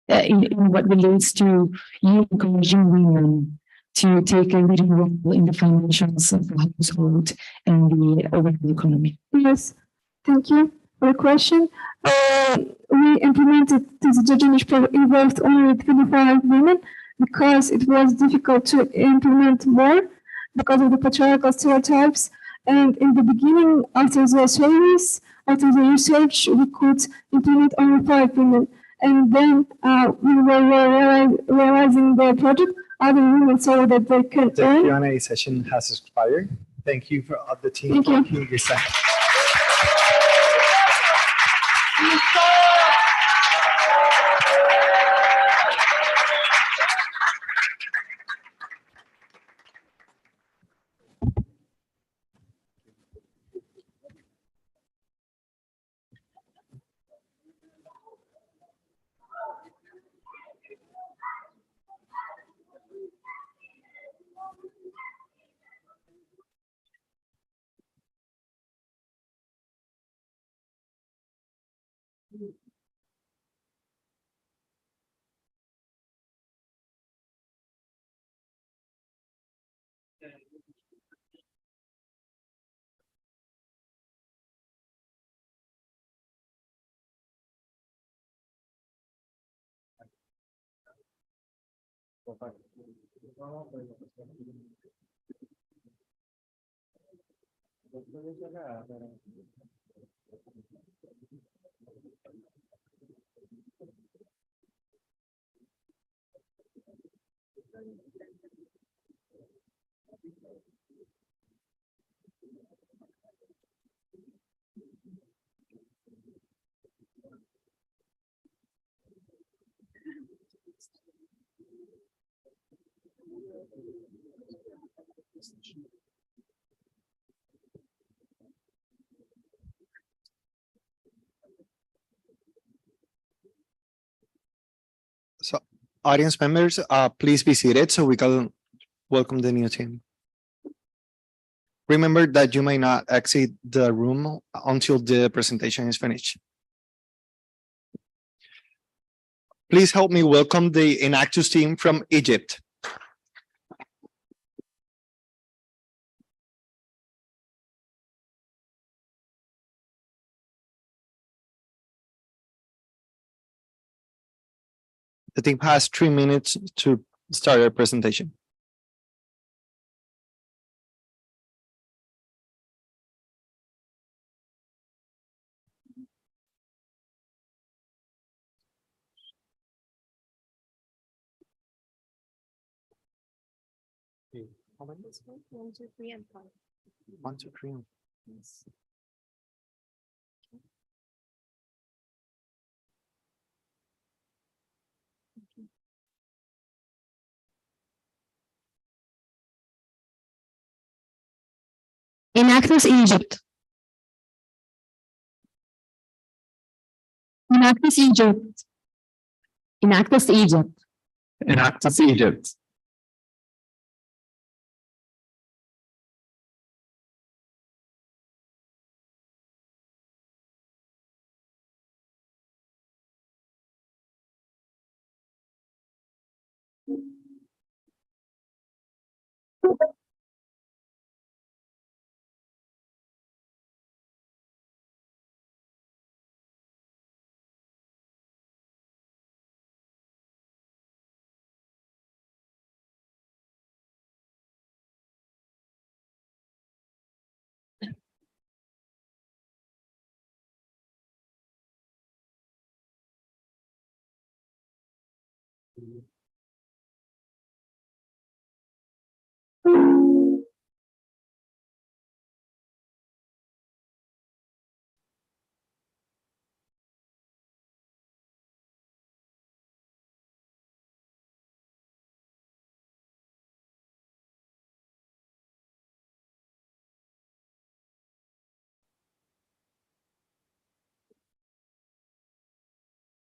In what relates to you encouraging women to take a leading role in the financials of the household and the overall economy?
Yes, thank you for the question. We implemented this Jajimish program, involved only 25 women because it was difficult to implement more because of the patriarchal stereotypes. And in the beginning, after the surveys, after the research, we could implement only 5 women.
And then we were realizing the project other women so that they could
The
earn.
Q&A session has expired. Thank you for the team
Thank
for
you.
Kyrgyzstan. So, audience members, please be seated so we can welcome the new team. Remember that you may not exit the room until the presentation is finished. Please help me welcome the Enactus team from Egypt. The team has 3 minutes to start their presentation. How many?
1, 2, 3, and 5.
1, 2, 3.
Yes.
Enactus Egypt. Enactus Egypt. Enactus Egypt.
Enactus Egypt.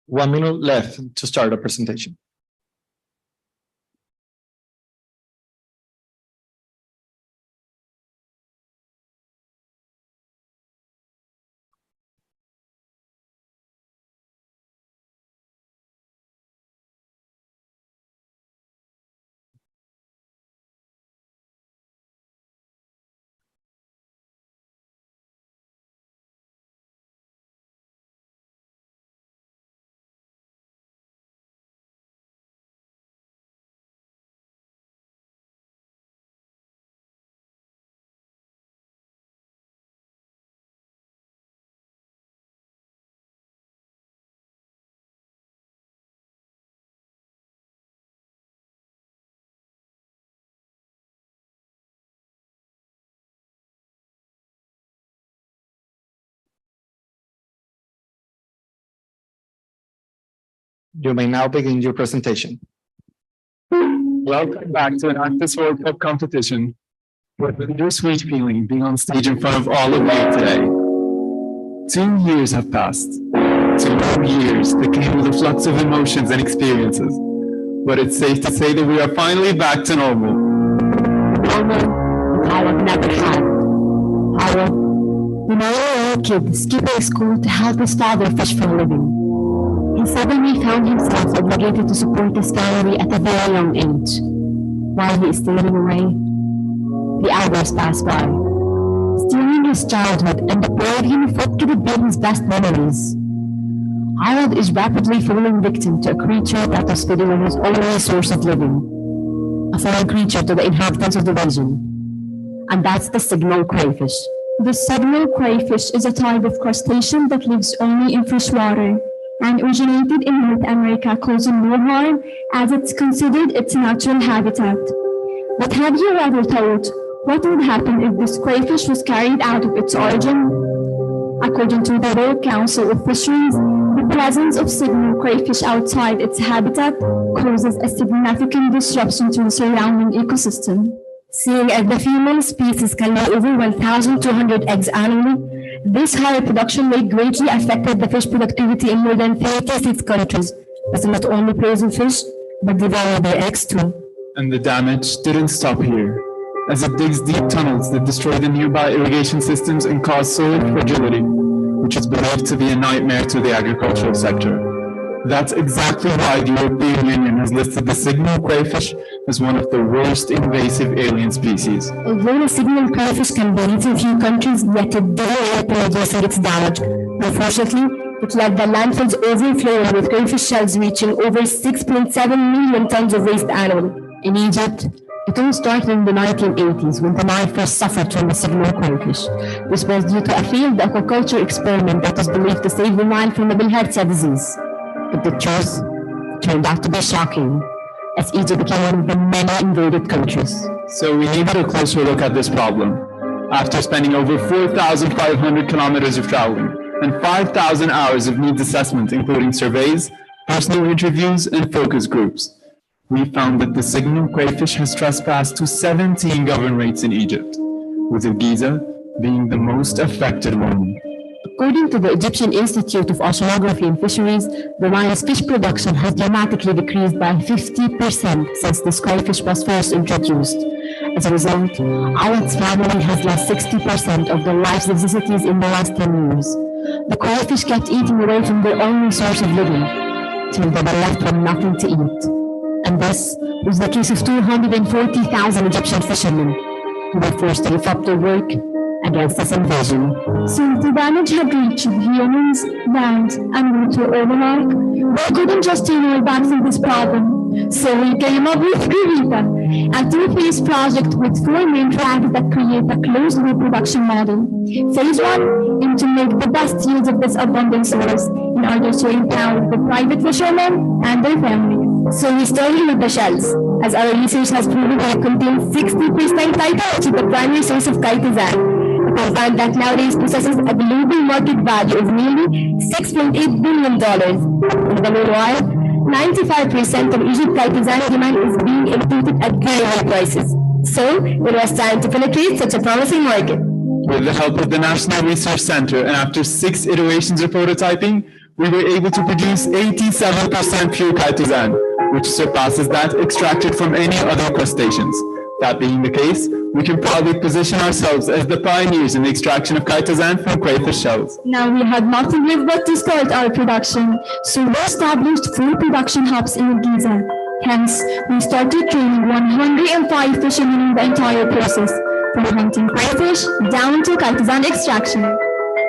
One minute left to start the presentation. You may now begin your presentation.
Welcome back to an Actus World Cup competition. What a bittersweet feeling being on stage in front of all of you today. 2 years have passed. 2 long years that came with a flux of emotions and experiences. But it's safe to say that we are finally back to normal.
Normal I have never had. When I was a little kid, skipping school to help his father fish for a living. He suddenly found himself obligated to support his family at a very young age. While he is stealing away, the hours pass by, stealing his childhood and depriving him of what could have been his best memories. Harold is rapidly falling victim to a creature that was feeding on his only source of living, a foreign creature to the inhabitants of the region, and that's the signal crayfish.
The signal crayfish is a type of crustacean that lives only in fresh water and originated in North America, causing no harm as it's considered its natural habitat. But have you ever thought what would happen if this crayfish was carried out of its origin? According to the World Council of Fisheries, the presence of signal crayfish outside its habitat causes a significant disruption to the surrounding ecosystem.
Seeing as the female species can lay over 1,200 eggs annually, this high production rate greatly affected the fish productivity in more than 36 countries, as not only raising fish, but devouring their eggs too.
And the damage didn't stop here, as it digs deep tunnels that destroy the nearby irrigation systems and cause soil fragility, which is believed to be a nightmare to the agricultural sector. That's exactly why the European Union has listed the signal crayfish as one of the worst invasive alien species.
Although the signal crayfish can be eaten in few countries, yet it doesn't reducing its damage. Unfortunately, it led the landfills overflowing with crayfish shells reaching over 6.7 million tons of waste annually. In Egypt, it all started in the 1980s when the Nile first suffered from the signal crayfish. This was due to a failed aquaculture experiment that was believed to save the Nile from the bilharzia disease. But the truth turned out to be shocking, as Egypt became one of the many invaded countries.
So we needed a closer look at this problem. After spending over 4,500 kilometers of traveling and 5,000 hours of needs assessment, including surveys, personal interviews, and focus groups, we found that the signal crayfish has trespassed to 17 governorates in Egypt, with Giza being the most affected one.
According to the Egyptian Institute of Oceanography and Fisheries, the Nile's fish production has dramatically decreased by 50% since this crayfish was first introduced. As a result, Awad's family has lost 60% of their life's necessities in the last 10 years. The crayfish kept eating away from their only source of living, till they were left with nothing to eat. And this was the case of 240,000 Egyptian fishermen who were forced to give up their work against this invasion.
Since the damage had reached humans, lands, and water alike, we couldn't just turn our backs on this problem. So we came up with Gravita, a two-phase project with 4 main tracks that create a closed-loop production model. Phase 1 aims to make the best use of this abundant source in order to empower the private fishermen and their families. So we started with the shells, as our research has proven they contain 60% Kite, which is the primary source of Kyrgyzstan. We find that nowadays possesses a global market value of nearly $6.8 billion. In the meanwhile, 95% of Egypt's Kyrgyzstan demand is being imported at very high prices. So it was time to penetrate such a promising market.
With the help of the National Research Center and after 6 iterations of prototyping, we were able to produce 87% pure Kyrgyzstan, which surpasses that extracted from any other crustaceans. That being the case, we can proudly position ourselves as the pioneers in the extraction of Kyrgyzstan from crayfish shells.
Now we had nothing left but to start our production, so we established 4 production hubs in Giza. Hence, we started training 105 fishermen in the entire process, from hunting crayfish down to Kyrgyzstan extraction.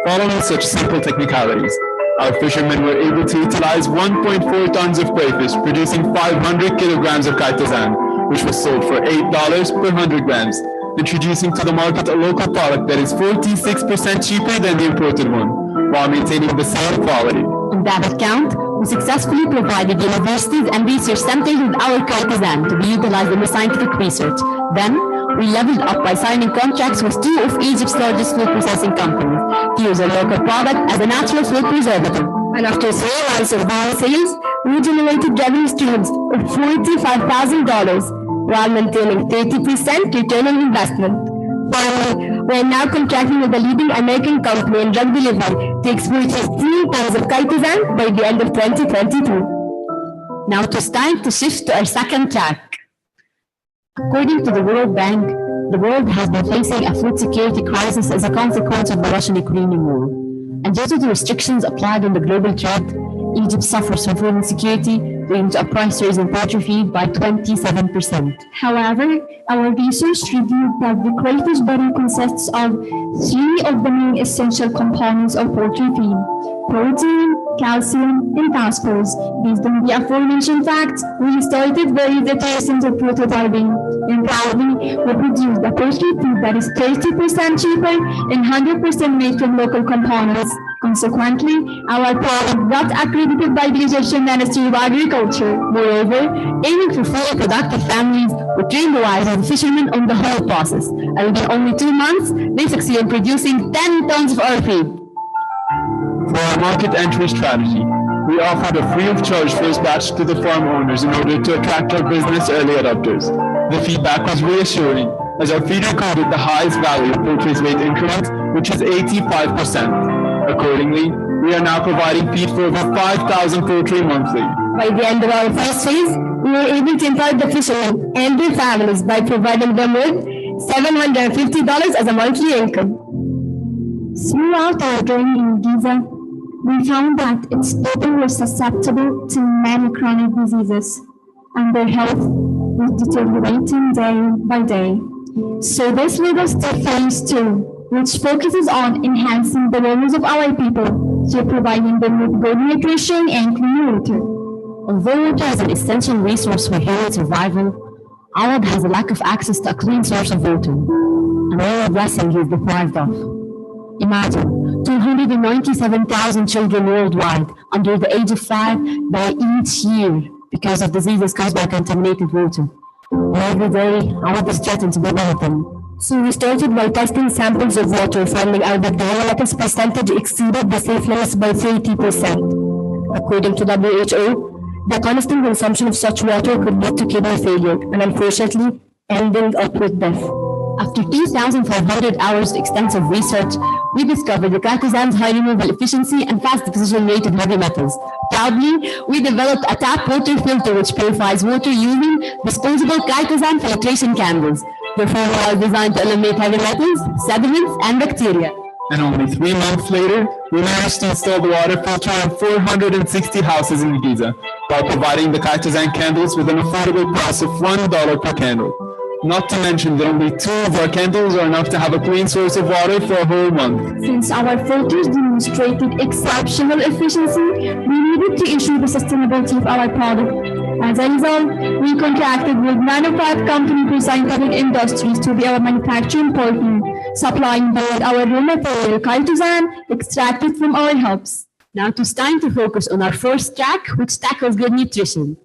Following such simple technicalities, our fishermen were able to utilize 1.4 tons of crayfish, producing 500 kilograms of Kyrgyzstan, which was sold for $8 per 100 grams, introducing to the market a local product that is 46% cheaper than the imported one, while maintaining the same quality.
On that account, we successfully provided universities and research centers with our Kyrgyzstan to be utilized in the scientific research. Then, we leveled up by signing contracts with 2 of Egypt's largest food processing companies to use a local product as a natural food preservative. And after 3 months of buying sales,
we generated revenue streams of $45,000 while maintaining 30% return on investment. Finally, we are now contracting with a leading American company in drug delivery to export 15 tons of Kyrgyzstan by the end of 2022.
Now it is time to shift to our second track. According to the World Bank, the world has been facing a food security crisis as a consequence of the Russian-Ukrainian war. And due to the restrictions applied on the global trade, Egypt suffers from food insecurity, leading to a price rise in poultry feed by 27%.
However, our research revealed that the crayfish berry consists of 3 of the main essential components of poultry feed: protein, calcium, and phosphorus. Based on the aforementioned facts, we started various iterations of prototyping, and proudly we produced a poultry feed that is 30% cheaper and 100% made from local components. Consequently, our product got accredited by the Egyptian Ministry of Agriculture. Moreover, aiming for fully productive families, we trained the wives of the fishermen on the whole process, and within only 2 months, they succeeded in producing 10 tons of our feed.
For our market entry strategy, we offered a free of charge first batch to the farm owners in order to attract our business early adopters. The feedback was reassuring, as our feed recorded the highest value of poultry's weight increment, which is 85%. Accordingly, we are now providing feed for over 5,000 poultry monthly.
By the end of our first phase, we were able to empower the fishermen and their families by providing them with $750 as a monthly income. Throughout our journey in Giza, we found that its people were susceptible to many chronic diseases, and their health was deteriorating day by day. So this led us to phase 2, which focuses on enhancing the wellness of our people through providing them with good nutrition and clean water.
Although water is an essential resource for human survival, Arab has a lack of access to a clean source of water, and all blessing he is deprived of. Imagine 297,000 children worldwide under the age of 5 die each year because of diseases caused by contaminated water. And every day, Arab is threatened to be one of them.
So we started by testing samples of water, finding out that the molecules percentage exceeded the safe limits by 30%. According to WHO, the constant consumption of such water could lead to kidney failure and unfortunately ending up with death.
After 2,500 hours of extensive research, we discovered the Kyrgyzstan's high removal efficiency and fast deposition rate of heavy metals. Proudly, we developed a tap water filter which purifies water using disposable Kyrgyzstan filtration candles. The formula is designed to eliminate heavy metals, sediments, and bacteria.
And only 3 months later, we managed to install the water filter in 460 houses in Giza, while providing the Kyrgyzstan candles with an affordable price of $1 per candle. Not to mention that only 2 of our candles are enough to have a clean source of water for a whole month.
Since our filters demonstrated exceptional efficiency, we needed to ensure the sustainability of our product. As a result, we contracted with Nanopath Company for Scientific Industries to be our manufacturing partner, supplying both our raw material Kyrgyzstan extracted from our hubs.
Now it is time to focus on our first track, which tackles good nutrition.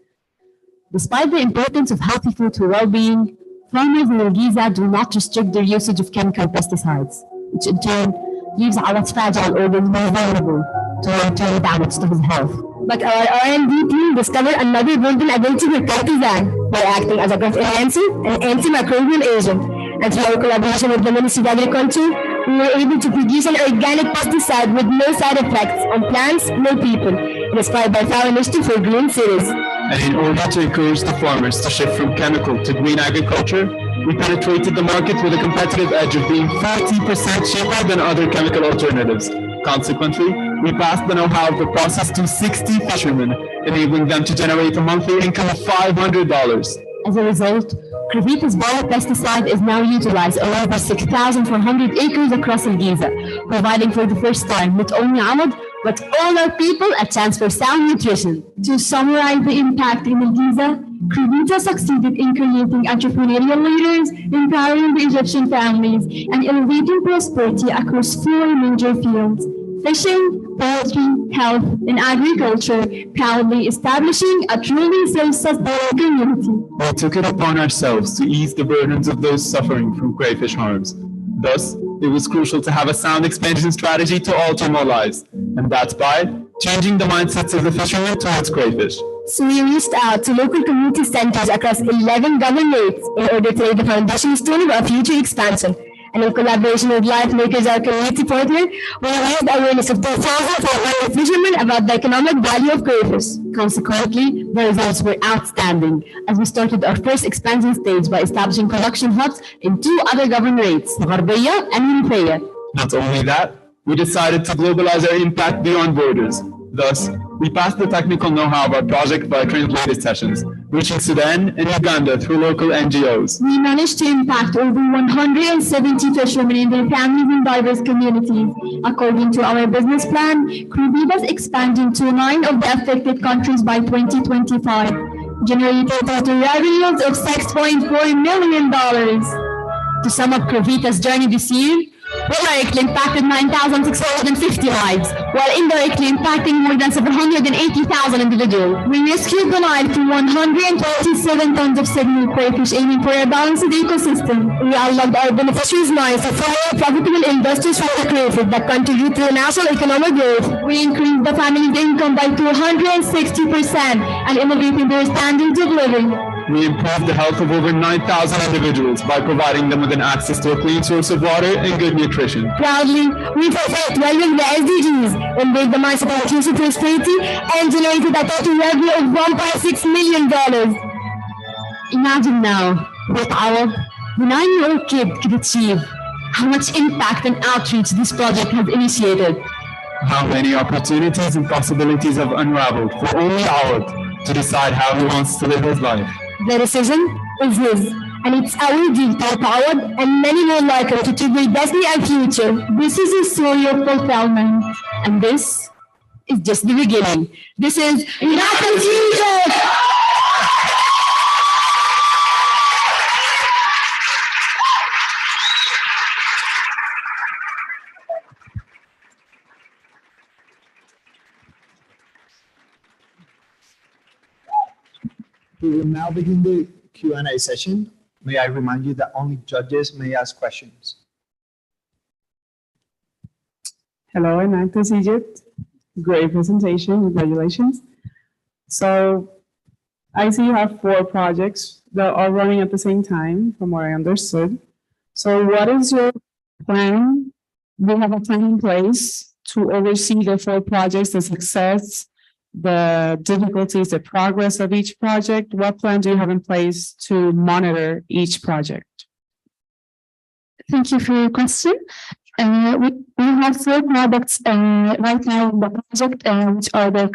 Despite the importance of healthy food for well-being, farmers in Giza do not restrict their usage of chemical pesticides, which in turn leaves our fragile organs more vulnerable to long-term damage to his health.
But our R&D team discovered another golden ability for Kyrgyzstan by acting as a growth enhancer and antimicrobial agent. And through our collaboration with the Ministry of Agriculture, we were able to produce an organic pesticide with no side effects on plants nor people, inspired by our initiative for green cities.
And in order to encourage the farmers to shift from chemical to green agriculture, we penetrated the market with a competitive edge of being 40% cheaper than other chemical alternatives. Consequently, we passed the know-how of the process to 60 fishermen, enabling them to generate a monthly income of $500.
As a result, Kravita's biopesticide is now utilized on over 6,400 acres across Giza, providing for the first time not only Ahmed, but all our people a chance for sound nutrition.
To summarize the impact in Giza, Kravita succeeded in creating entrepreneurial leaders, empowering the Egyptian families, and elevating prosperity across 4 major fields: fishing, poultry, health, and agriculture, proudly establishing a truly self-sustaining community.
We took it upon ourselves to ease the burdens of those suffering from crayfish harms. Thus, it was crucial to have a sound expansion strategy to alter more lives, and that's by changing the mindsets of the fishermen towards crayfish.
So we reached out to local community centers across 11 governorates in order to lay the foundation stone of our future expansion. And in collaboration with Life Makers, our community partner, we raised awareness of 2,400 fishermen about the economic value of crayfish. Consequently, the results were outstanding, as we started our first expansion stage by establishing production hubs in 2 other governorates, Gharbiya and Rifaya.
Not only that, we decided to globalize our impact beyond borders. Thus, we passed the technical know-how of our project by translated sessions, reaching Sudan and Uganda through local NGOs.
We managed to impact over 170 fishermen and their families in diverse communities. According to our business plan, Kyrgyzstan is expanding to 9 of the affected countries by 2025, generating total revenues of $6.4 million. To sum up Kyrgyzstan's journey this year, we directly impacted 9,650 lives, while indirectly impacting more than 780,000 individuals. We rescued the life from 127 tons of signal crayfish, aiming for a balanced ecosystem. We unlocked our beneficiaries' minds to follow profitable industries from the crayfish that contribute to the national economic growth. We increased the family's income by 260% and elevated their standards of living.
We improved the health of over 9,000 individuals by providing them with an access to a clean source of water and good nutrition.
Proudly, we fulfilled 12 of the SDGs, embraced the mindset of inclusive prosperity, and generated a total revenue of $1.6 million. Imagine now what our 9-year-old kid could achieve, how much impact and outreach this project has initiated.
How many opportunities and possibilities have unraveled for only Awad to decide how he wants to live his life.
The decision is his, and it's our duty to empower and many more like him to achieve their destiny and future. This is a story of fulfillment, and this is just the beginning. This is United Future!
We will now begin the Q&A session. May I remind you that only judges may ask questions.
Hello, Enactus Egypt. Great presentation, congratulations. So I see you have 4 projects that are all running at the same time, from what I understood. So what is your plan? Do you have a plan in place to oversee the 4 projects, the success, the difficulties, the progress of each project? What plan do you have in place to monitor each project?
Thank you for your question. We have 4 products right now in the project, which are the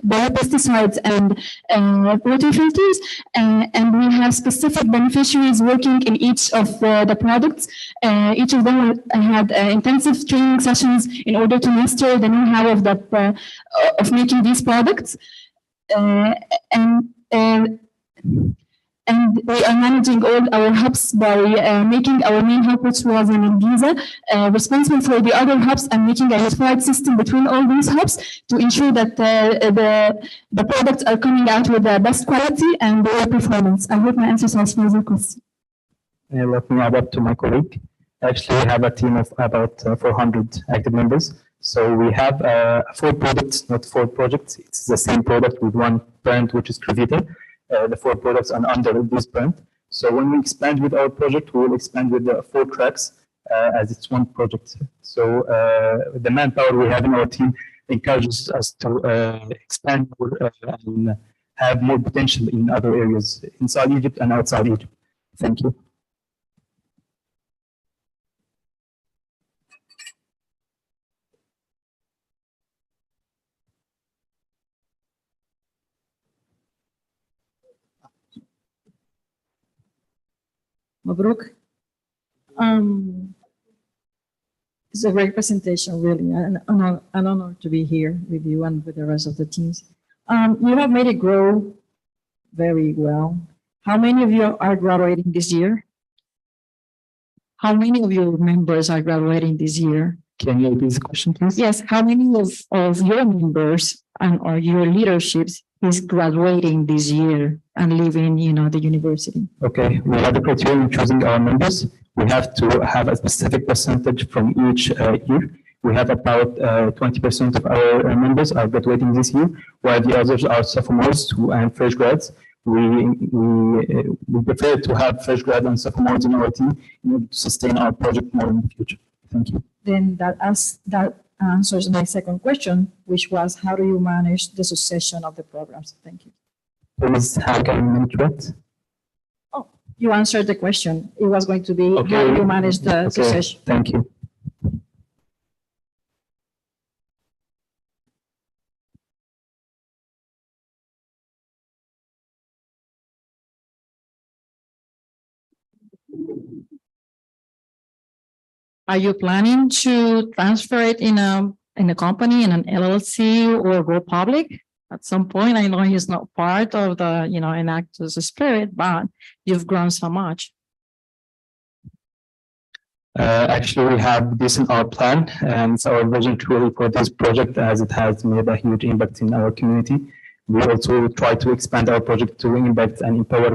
biopesticides and water filters, and we have specific beneficiaries working in each of the products. Each of them had intensive training sessions in order to master the know-how of making these products. And we are managing all our hubs by making our main hub, which was in Giza, responsible for the other hubs and making a unified system between all these hubs to ensure that the products are coming out with the best quality and the performance. I hope my answer satisfies your question.
Let me add up to my colleague. Actually, we have a team of about 400 active members. So we have 4 products, not 4 projects. It's the same product with one brand, which is Crevita. The 4 products are under this brand. So when we expand with our project, we will expand with the 4 tracks as it's one project. So the manpower we have in our team encourages us to expand more, and have more potential in other areas inside Egypt and outside Egypt. Thank you.
Mabruk. It's a great presentation, really, and an honor to be here with you and with the rest of the teams. You have made it grow very well. How many of you are graduating this year? How many of your members are graduating this year?
Can you repeat the question, please?
Yes, how many of your members or your leaderships is graduating this year and leaving, the university?
Okay, we have the criteria in choosing our members. We have to have a specific percentage from each year.
We have about 20% of our members are graduating this year, while the others are sophomores and fresh grads. We prefer to have fresh grads and sophomores in our team in order to sustain our project more in the future. Thank you.
Then that answers my second question, which was how do you manage the succession of the programs? Thank you.
Please, how can we manage that?
Oh, you answered the question. It was going to be how do you manage the succession?
Thank you.
Are you planning to transfer it in a company, in an LLC, or go public at some point? I know it's not part of the, Enactus spirit, but you've grown so much.
Actually, we have this in our plan, and it's our vision truly for this project, as it has made a huge impact in our community. We also try to expand our project to impact and empower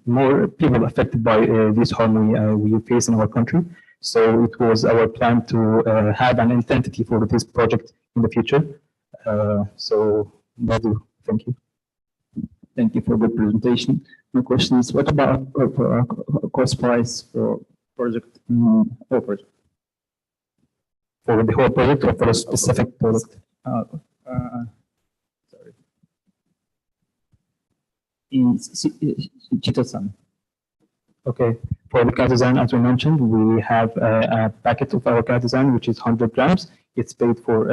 more people affected by this harm we face in our country. So it was our plan to have an entity for this project in the future. So that's it. Thank you.
Thank you for the presentation. My question is, what about cost price for project?
For the whole project or for a specific product?
Sorry. In Kyrgyzstan.
Okay. For the Kyrgyzstan, as we mentioned, we have a packet of our Kyrgyzstan, which is 100 grams. It's paid for,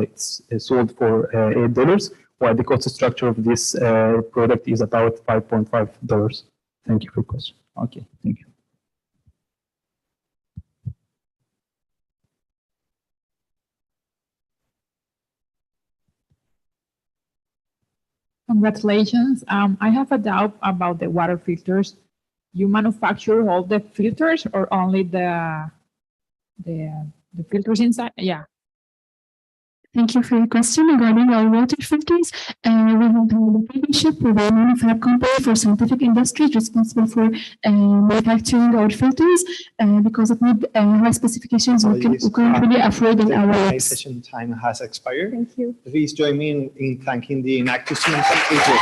it's sold for $8, while the cost structure of this product is about $5.5. Thank you for your question.
Okay, thank you.
Congratulations. I have a doubt about the water filters. You manufacture all the filters or only the filters inside? Yeah.
Thank you for your question regarding our water filters. We have a partnership with a manufacturing company for scientific industries responsible for manufacturing our filters. Because of high specifications, we can't really afford in our labs.
Session time has expired.
Thank you.
Please join me in thanking the Enactus team. Thank you.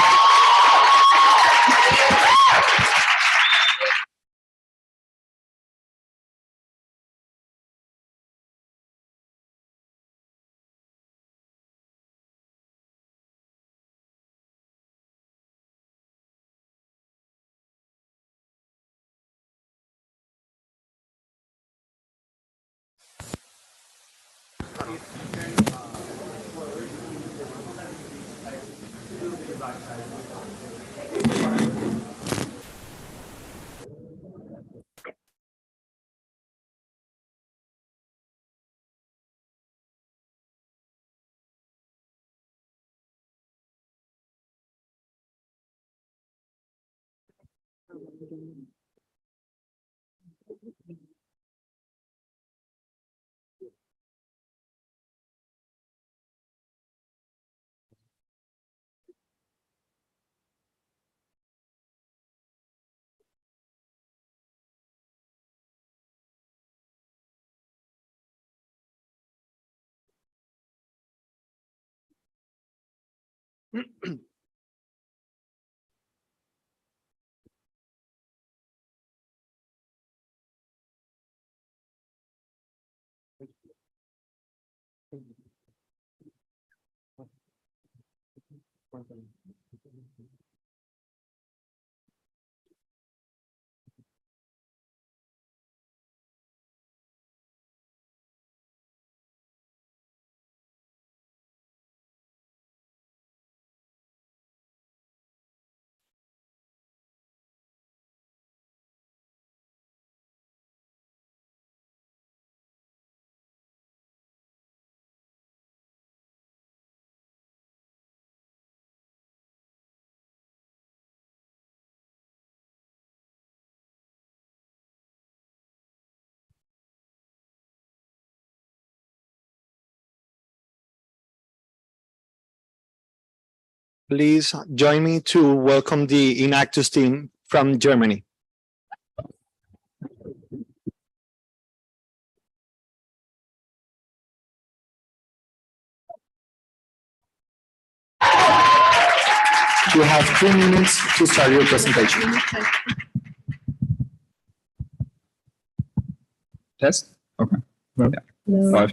Please join me to welcome the Enactus team from Germany.
You have 2 minutes to start your presentation.
Test? Okay. Yeah. 5.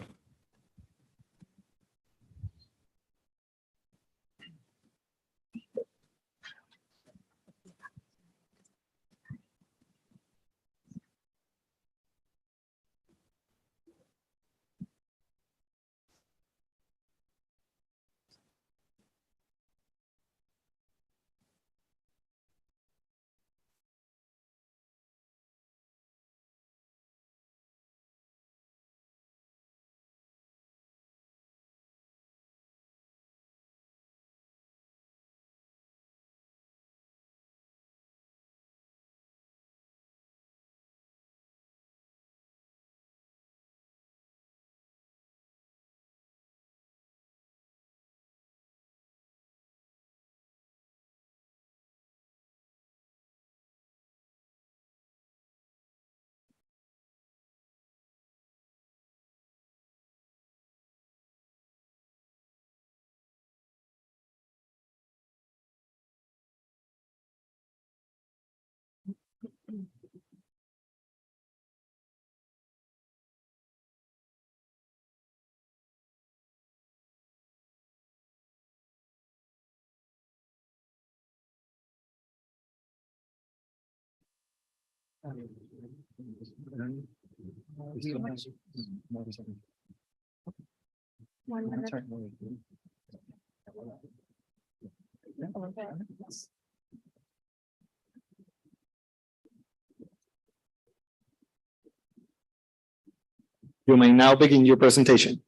You may now begin your presentation.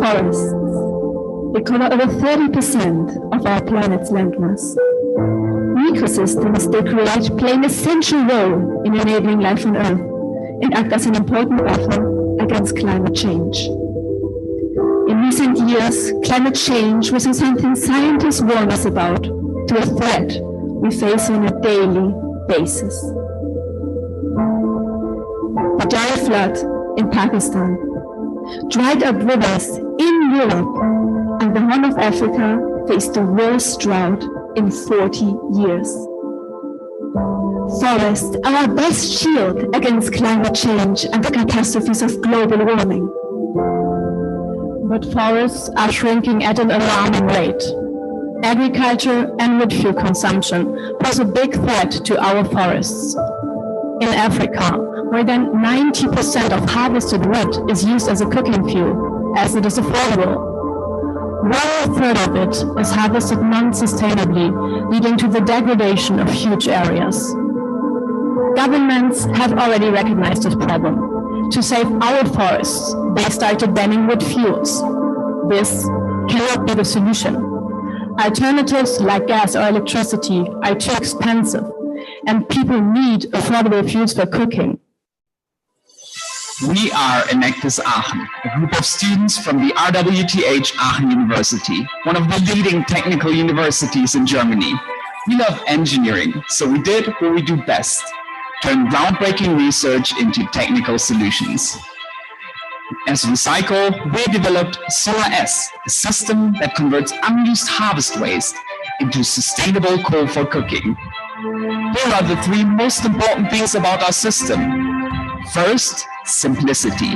Forests. They cover over 30% of our planet's landmass. Ecosystems they create play an essential role in enabling life on Earth and act as an important buffer against climate change. In recent years, climate change was something scientists warn us about, to a threat we face on a daily basis. The Dara flood in Pakistan, dried up rivers in Europe, and the Horn of Africa faced the worst drought in 40 years. Forests are our best shield against climate change and the catastrophes of global warming. But forests are shrinking at an alarming rate. Agriculture and wood fuel consumption pose a big threat to our forests. In Africa, more than 90% of harvested wood is used as a cooking fuel, as it is affordable. 1/3 of it is harvested non-sustainably, leading to the degradation of huge areas. Governments have already recognized this problem. To save our forests, they started banning wood fuels. This cannot be the solution. Alternatives like gas or electricity are too expensive, and people need affordable fuels for cooking.
We are Enactus Aachen, a group of students from the RWTH Aachen University, one of the leading technical universities in Germany. We love engineering, so we did what we do best, turn groundbreaking research into technical solutions. As Recycle, we developed Solar S, a system that converts unused harvest waste into sustainable coal for cooking. Here are the 3 most important things about our system. First, simplicity.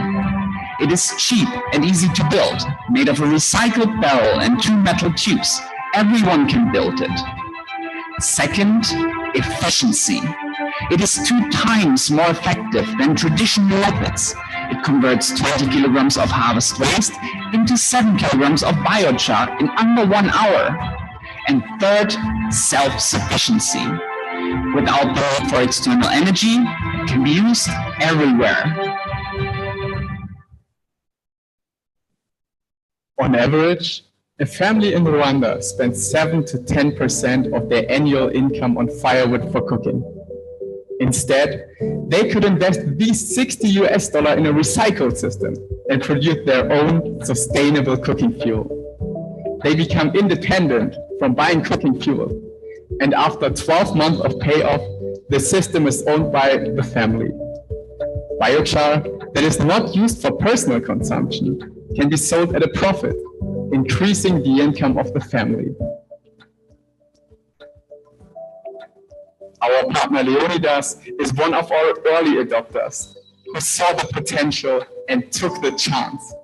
It is cheap and easy to build, made of a recycled barrel and 2 metal tubes. Everyone can build it. Second, efficiency. It is 2 times more effective than traditional methods. It converts 20 kilograms of harvest waste into 7 kilograms of biochar in under 1 hour. And third, self-sufficiency. Without the need for external energy, it can be used everywhere.
On average, a family in Rwanda spends 7 to 10% of their annual income on firewood for cooking. Instead, they could invest these $60 in a recycled system and produce their own sustainable cooking fuel. They become independent from buying cooking fuel And after 12 months of payoff, the system is owned by the family. Biochar that is not used for personal consumption can be sold at a profit, increasing the income of the family. Our partner Leonidas is one of our early adopters who saw the potential and took the chance.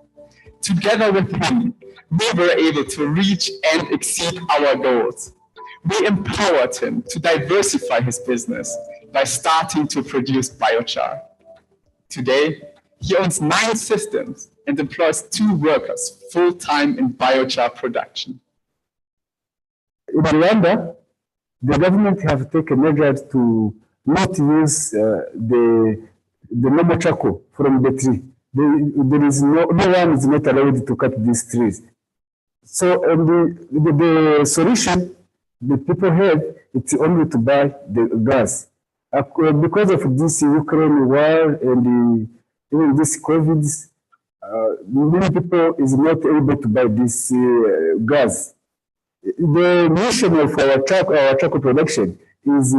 Together with him, we were able to reach and exceed our goals. We empowered him to diversify his business by starting to produce biochar. Today, he owns 9 systems and employs 2 workers full-time in biochar production.
In Rwanda, the government have taken measures to not use the normal charcoal from the tree. There is no one is not allowed to cut these trees. So the solution the people have, it's only to buy the gas. Because of this Ukraine war and even this COVID, many people is not able to buy this gas. The mission of our charcoal production is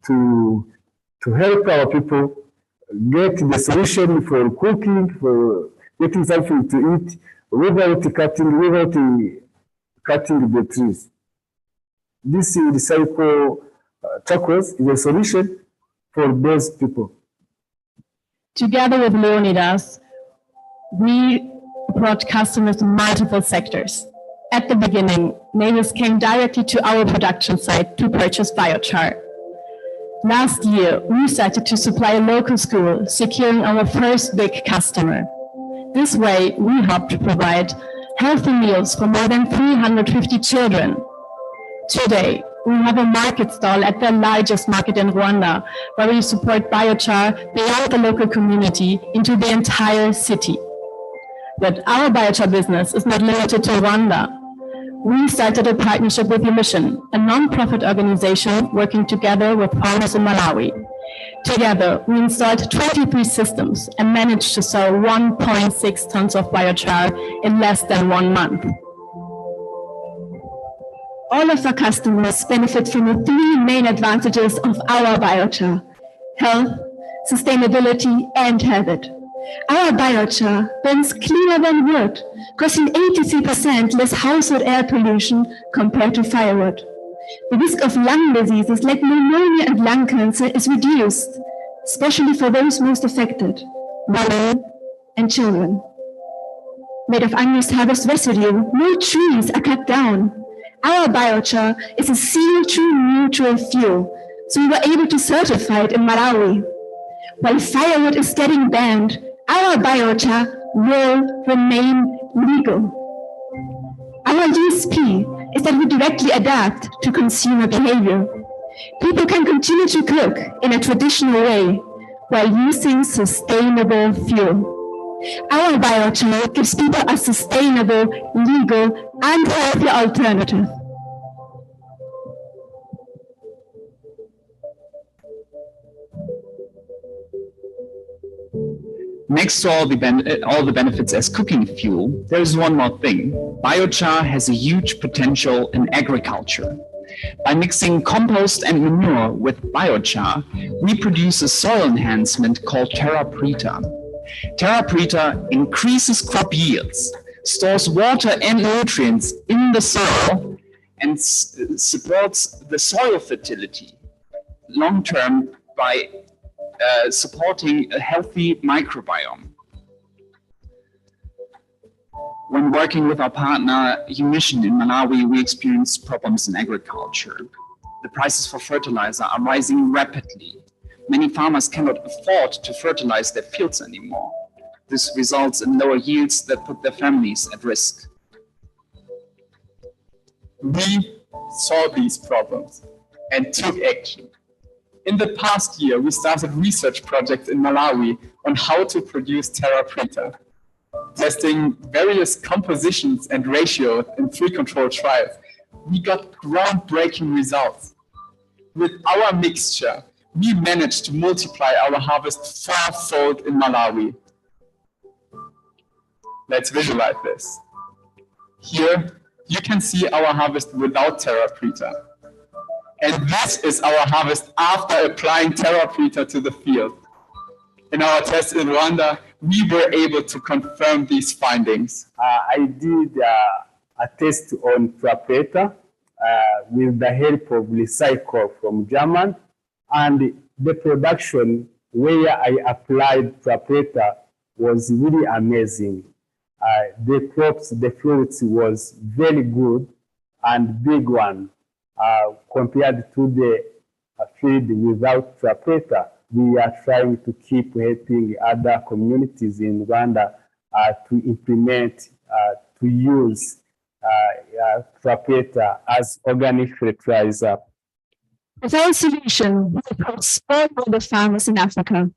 to help our people get the solution for cooking, for getting something to eat, without cutting the trees. This recycle charcoals is a solution for those people.
Together with Leonidas, we brought customers to multiple sectors. At the beginning, neighbors came directly to our production site to purchase biochar. Last year, we started to supply a local school, securing our first big customer. This way, we helped to provide healthy meals for more than 350 children. Today, we have a market stall at the largest market in Rwanda, where we support biochar beyond the local community into the entire city. But our biochar business is not limited to Rwanda. We started a partnership with Emission, a non-profit organization working together with farmers in Malawi. Together, we installed 23 systems and managed to sell 1.6 tons of biochar in less than 1 month. All of our customers benefit from the 3 main advantages of our biochar: health, sustainability, and habit. Our biochar burns cleaner than wood, causing 83% less household air pollution compared to firewood. The risk of lung diseases like pneumonia and lung cancer is reduced, especially for those most affected, women and children. Made of unused harvest residue, no trees are cut down. Our biochar is a CO2 neutral fuel, so we were able to certify it in Malawi. While firewood is getting banned, our biochar will remain legal. Our USP is that we directly adapt to consumer behavior. People can continue to cook in a traditional way while using sustainable fuel. Our biochar gives people a sustainable, legal, and healthy alternative.
Next to all the benefits as cooking fuel, there is one more thing. Biochar has a huge potential in agriculture. By mixing compost and manure with biochar, we produce a soil enhancement called Terra Preta. Terra Preta increases crop yields, stores water and nutrients in the soil, and supports the soil fertility long-term by supporting a healthy microbiome. When working with our partner Emission in Malawi, we experienced problems in agriculture. The prices for fertilizer are rising rapidly. Many farmers cannot afford to fertilize their fields anymore. This results in lower yields that put their families at risk.
We saw these problems and took action. In the past year, we started research projects in Malawi on how to produce Terra Preta, testing various compositions and ratios in 3 controlled trials. We got groundbreaking results. With our mixture, we managed to multiply our harvest 4-fold in Malawi. Let's visualize this. Here, you can see our harvest without Terra Preta.
And this is our harvest after applying TerraPreta to the field. In our test in Rwanda, we were able to confirm these findings.
I did a test on TerraPreta with the help of Recycle from German, and the production where I applied TerraPreta was really amazing. The crops, the fruits was very good and big one compared to the field without TerraPreta. We are trying to keep helping other communities in Rwanda to implement, to use TerraPreta as organic fertilizer.
With our solution, we approach smallholder farmers in Africa.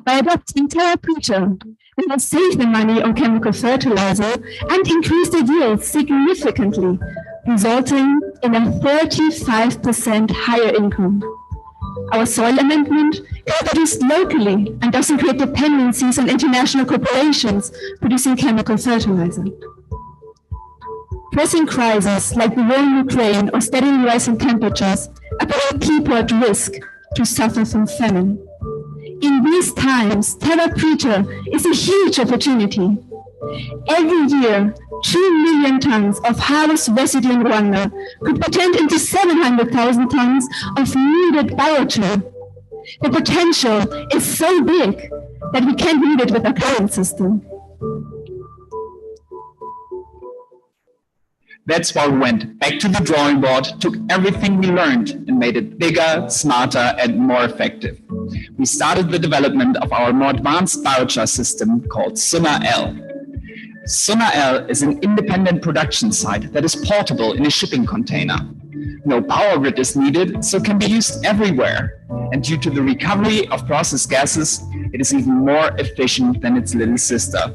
By adopting TerraPreta, we will save the money on chemical fertilizer and increase the yield significantly, resulting in a 35% higher income. Our soil amendment can be produced locally and doesn't create dependencies on international corporations producing chemical fertilizer. Pressing crises like the war in Ukraine or steadily rising temperatures are putting people at risk to suffer from famine. In these times, TerraPreta is a huge opportunity. Every year, 2 million tons of harvest residue in Rwanda could be turned into 700,000 tons of needed biochar. The potential is so big that we can't meet it with our current system.
That's why we went back to the drawing board, took everything we learned and made it bigger, smarter, and more effective. We started the development of our more advanced biochar system called SUNA-L. SUNA-L is an independent production site that is portable in a shipping container. No power grid is needed, so can be used everywhere. And due to the recovery of processed gases, it is even more efficient than its little sister.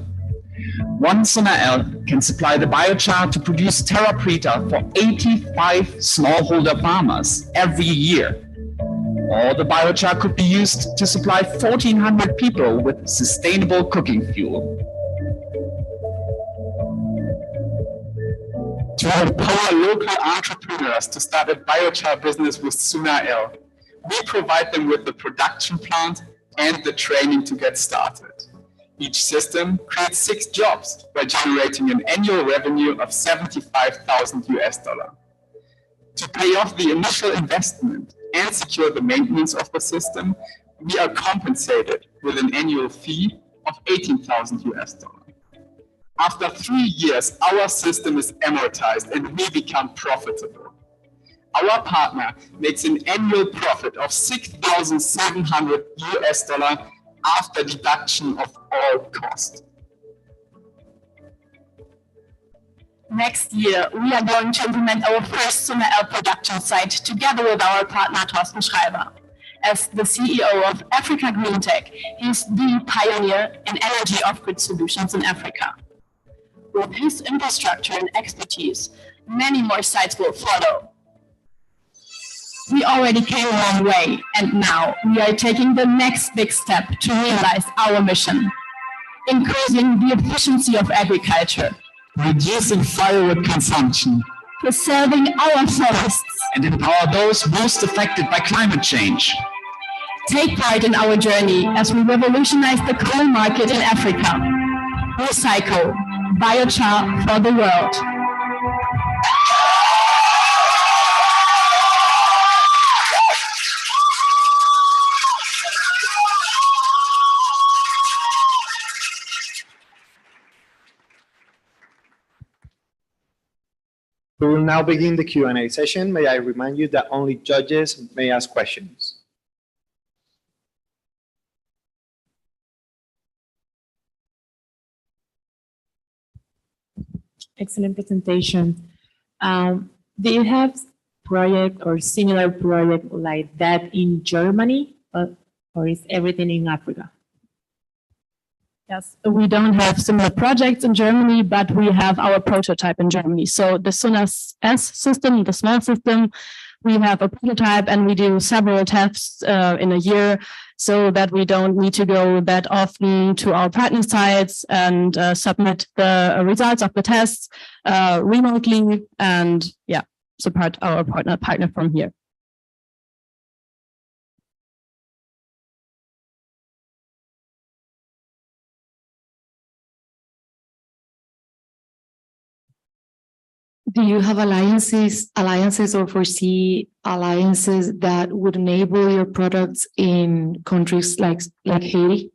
One SUNA-L can supply the biochar to produce TerraPreta for 85 smallholder farmers every year. All the biochar could be used to supply 1,400 people with sustainable cooking fuel. To empower local entrepreneurs to start a biochar business with SUNA-L, we provide them with the production plant and the training to get started. Each system creates 6 jobs by generating an annual revenue of $75,000. To pay off the initial investment and secure the maintenance of the system, we are compensated with an annual fee of $18,000. After 3 years, our system is amortized and we become profitable. Our partner makes an annual profit of $6,700 after deduction of all costs.
Next year, we are going to implement our first SUNA-L production site together with our partner Thorsten Schreiber. As the CEO of Africa Green Tech, he is the pioneer in energy off-grid solutions in Africa. With his infrastructure and expertise, many more sites will follow. We already came a long way, and now we are taking the next big step to realize our mission, increasing the efficiency of agriculture,
reducing firewood consumption,
preserving our forests,
and empower those most affected by climate change.
Take part in our journey as we revolutionize the coal market in Africa. Recycle, biochar for the world.
We will now begin the Q&A session. May I remind you that only judges may ask questions.
Excellent presentation. Do you have project or similar project like that in Germany, or is everything in Africa?
Yes, we don't have similar projects in Germany, but we have our prototype in Germany. So the SUNA-S system, the small system, we have a prototype and we do several tests in a year so that we don't need to go that often to our partner sites and submit the results of the tests remotely and support our partner from here.
Do you have alliances or foresee alliances that would enable your products in countries like Haiti?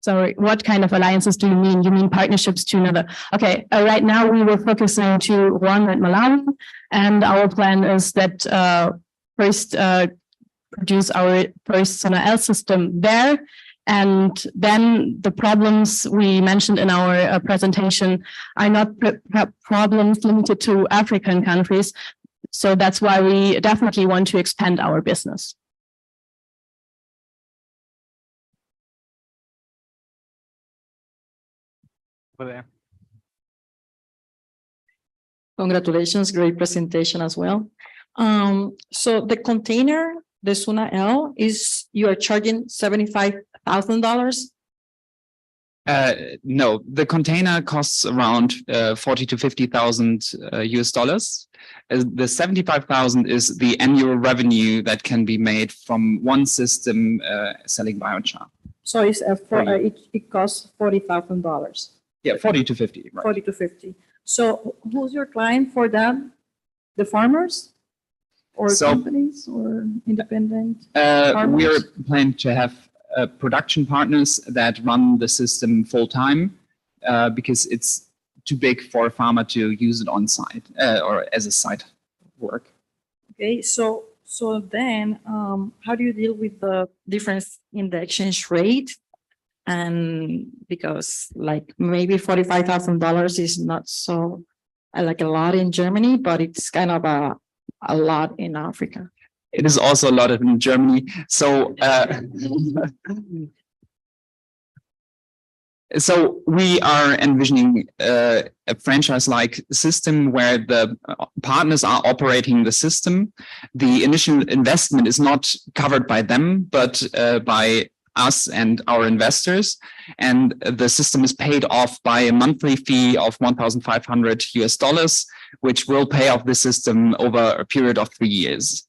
Sorry, what kind of alliances do you mean? You mean partnerships to another? Okay, right now we were focusing to Rwanda and Malawi, and our plan is that first produce our first Sonar L system there, and then the problems we mentioned in our presentation are not problems limited to African countries. So that's why we definitely want to expand our business.
Over there.
Congratulations, great presentation as well. So the container, the Suna L, you are charging $75,000?
No, the container costs around 40 to 50,000 US dollars. The 75,000 is the annual revenue that can be made from one system selling biochar.
So it's it costs $40,000.
Yeah, 40 to 50, right?
40 to 50. So who's your client for that? The farmers or companies or independent farmers?
We are planning to have production partners that run the system full time because it's too big for a farmer to use it on site or as a site work.
Okay, so then how do you deal with the difference in the exchange rate? And because like maybe $45,000 is not so like a lot in Germany, but it's kind of a lot in Africa.
It is also a lot in Germany. So so we are envisioning a franchise-like system where the partners are operating the system. The initial investment is not covered by them, but by us and our investors. And the system is paid off by a monthly fee of 1,500 US dollars, which will pay off the system over a period of 3 years.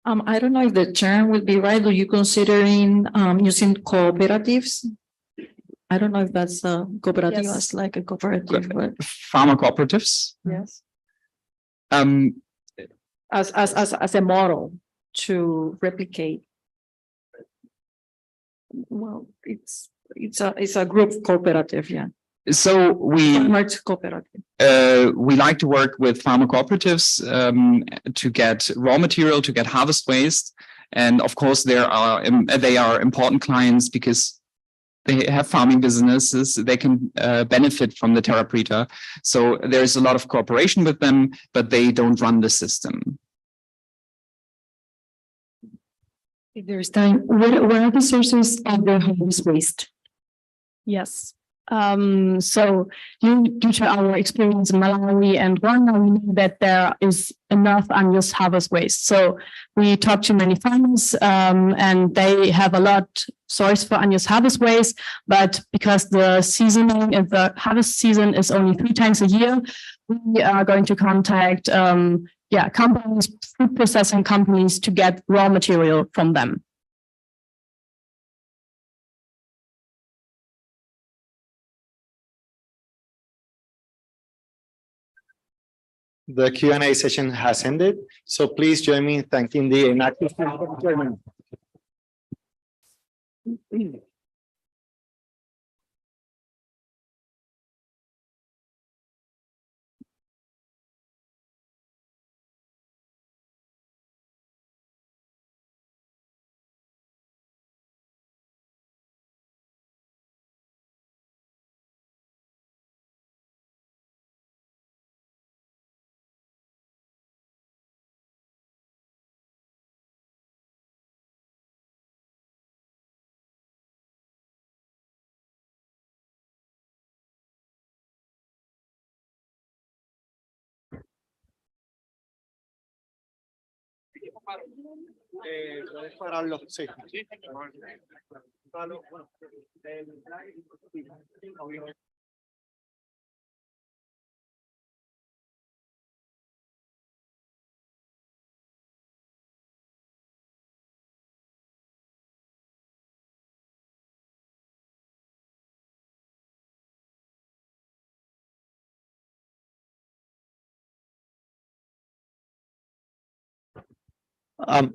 I don't know if the term would be right. Are you considering using cooperatives? I don't know if that's a cooperative,
Yes.
as like a cooperative, but
Farmer cooperatives?
yes,
Um,
as a model to replicate. Well, it's a group cooperative, yeah.
so
Farmers cooperative.
we like to work with farmer cooperatives to get raw material, to get harvest waste. And of course, they are important clients because they have farming businesses. They can benefit from the Terra Preta. So there's a lot of cooperation with them, but they don't run the system.
If there's time, what are the sources of the harvest waste?
Yes. So due to our experience in Malawi and Rwanda, we know that there is enough unused harvest waste. So we talked to many farmers and they have a lot source for unused harvest waste, but because the seasoning and the harvest season is only 3 times a year, we are going to contact companies, food processing companies, to get raw material from them.
The Q&A session has ended, so please join me in thanking the inactive chairman. Puedes pararlo, sí.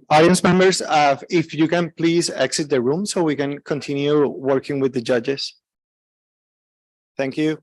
Audience members, if you can please exit the room so we can continue working with the judges. Thank you.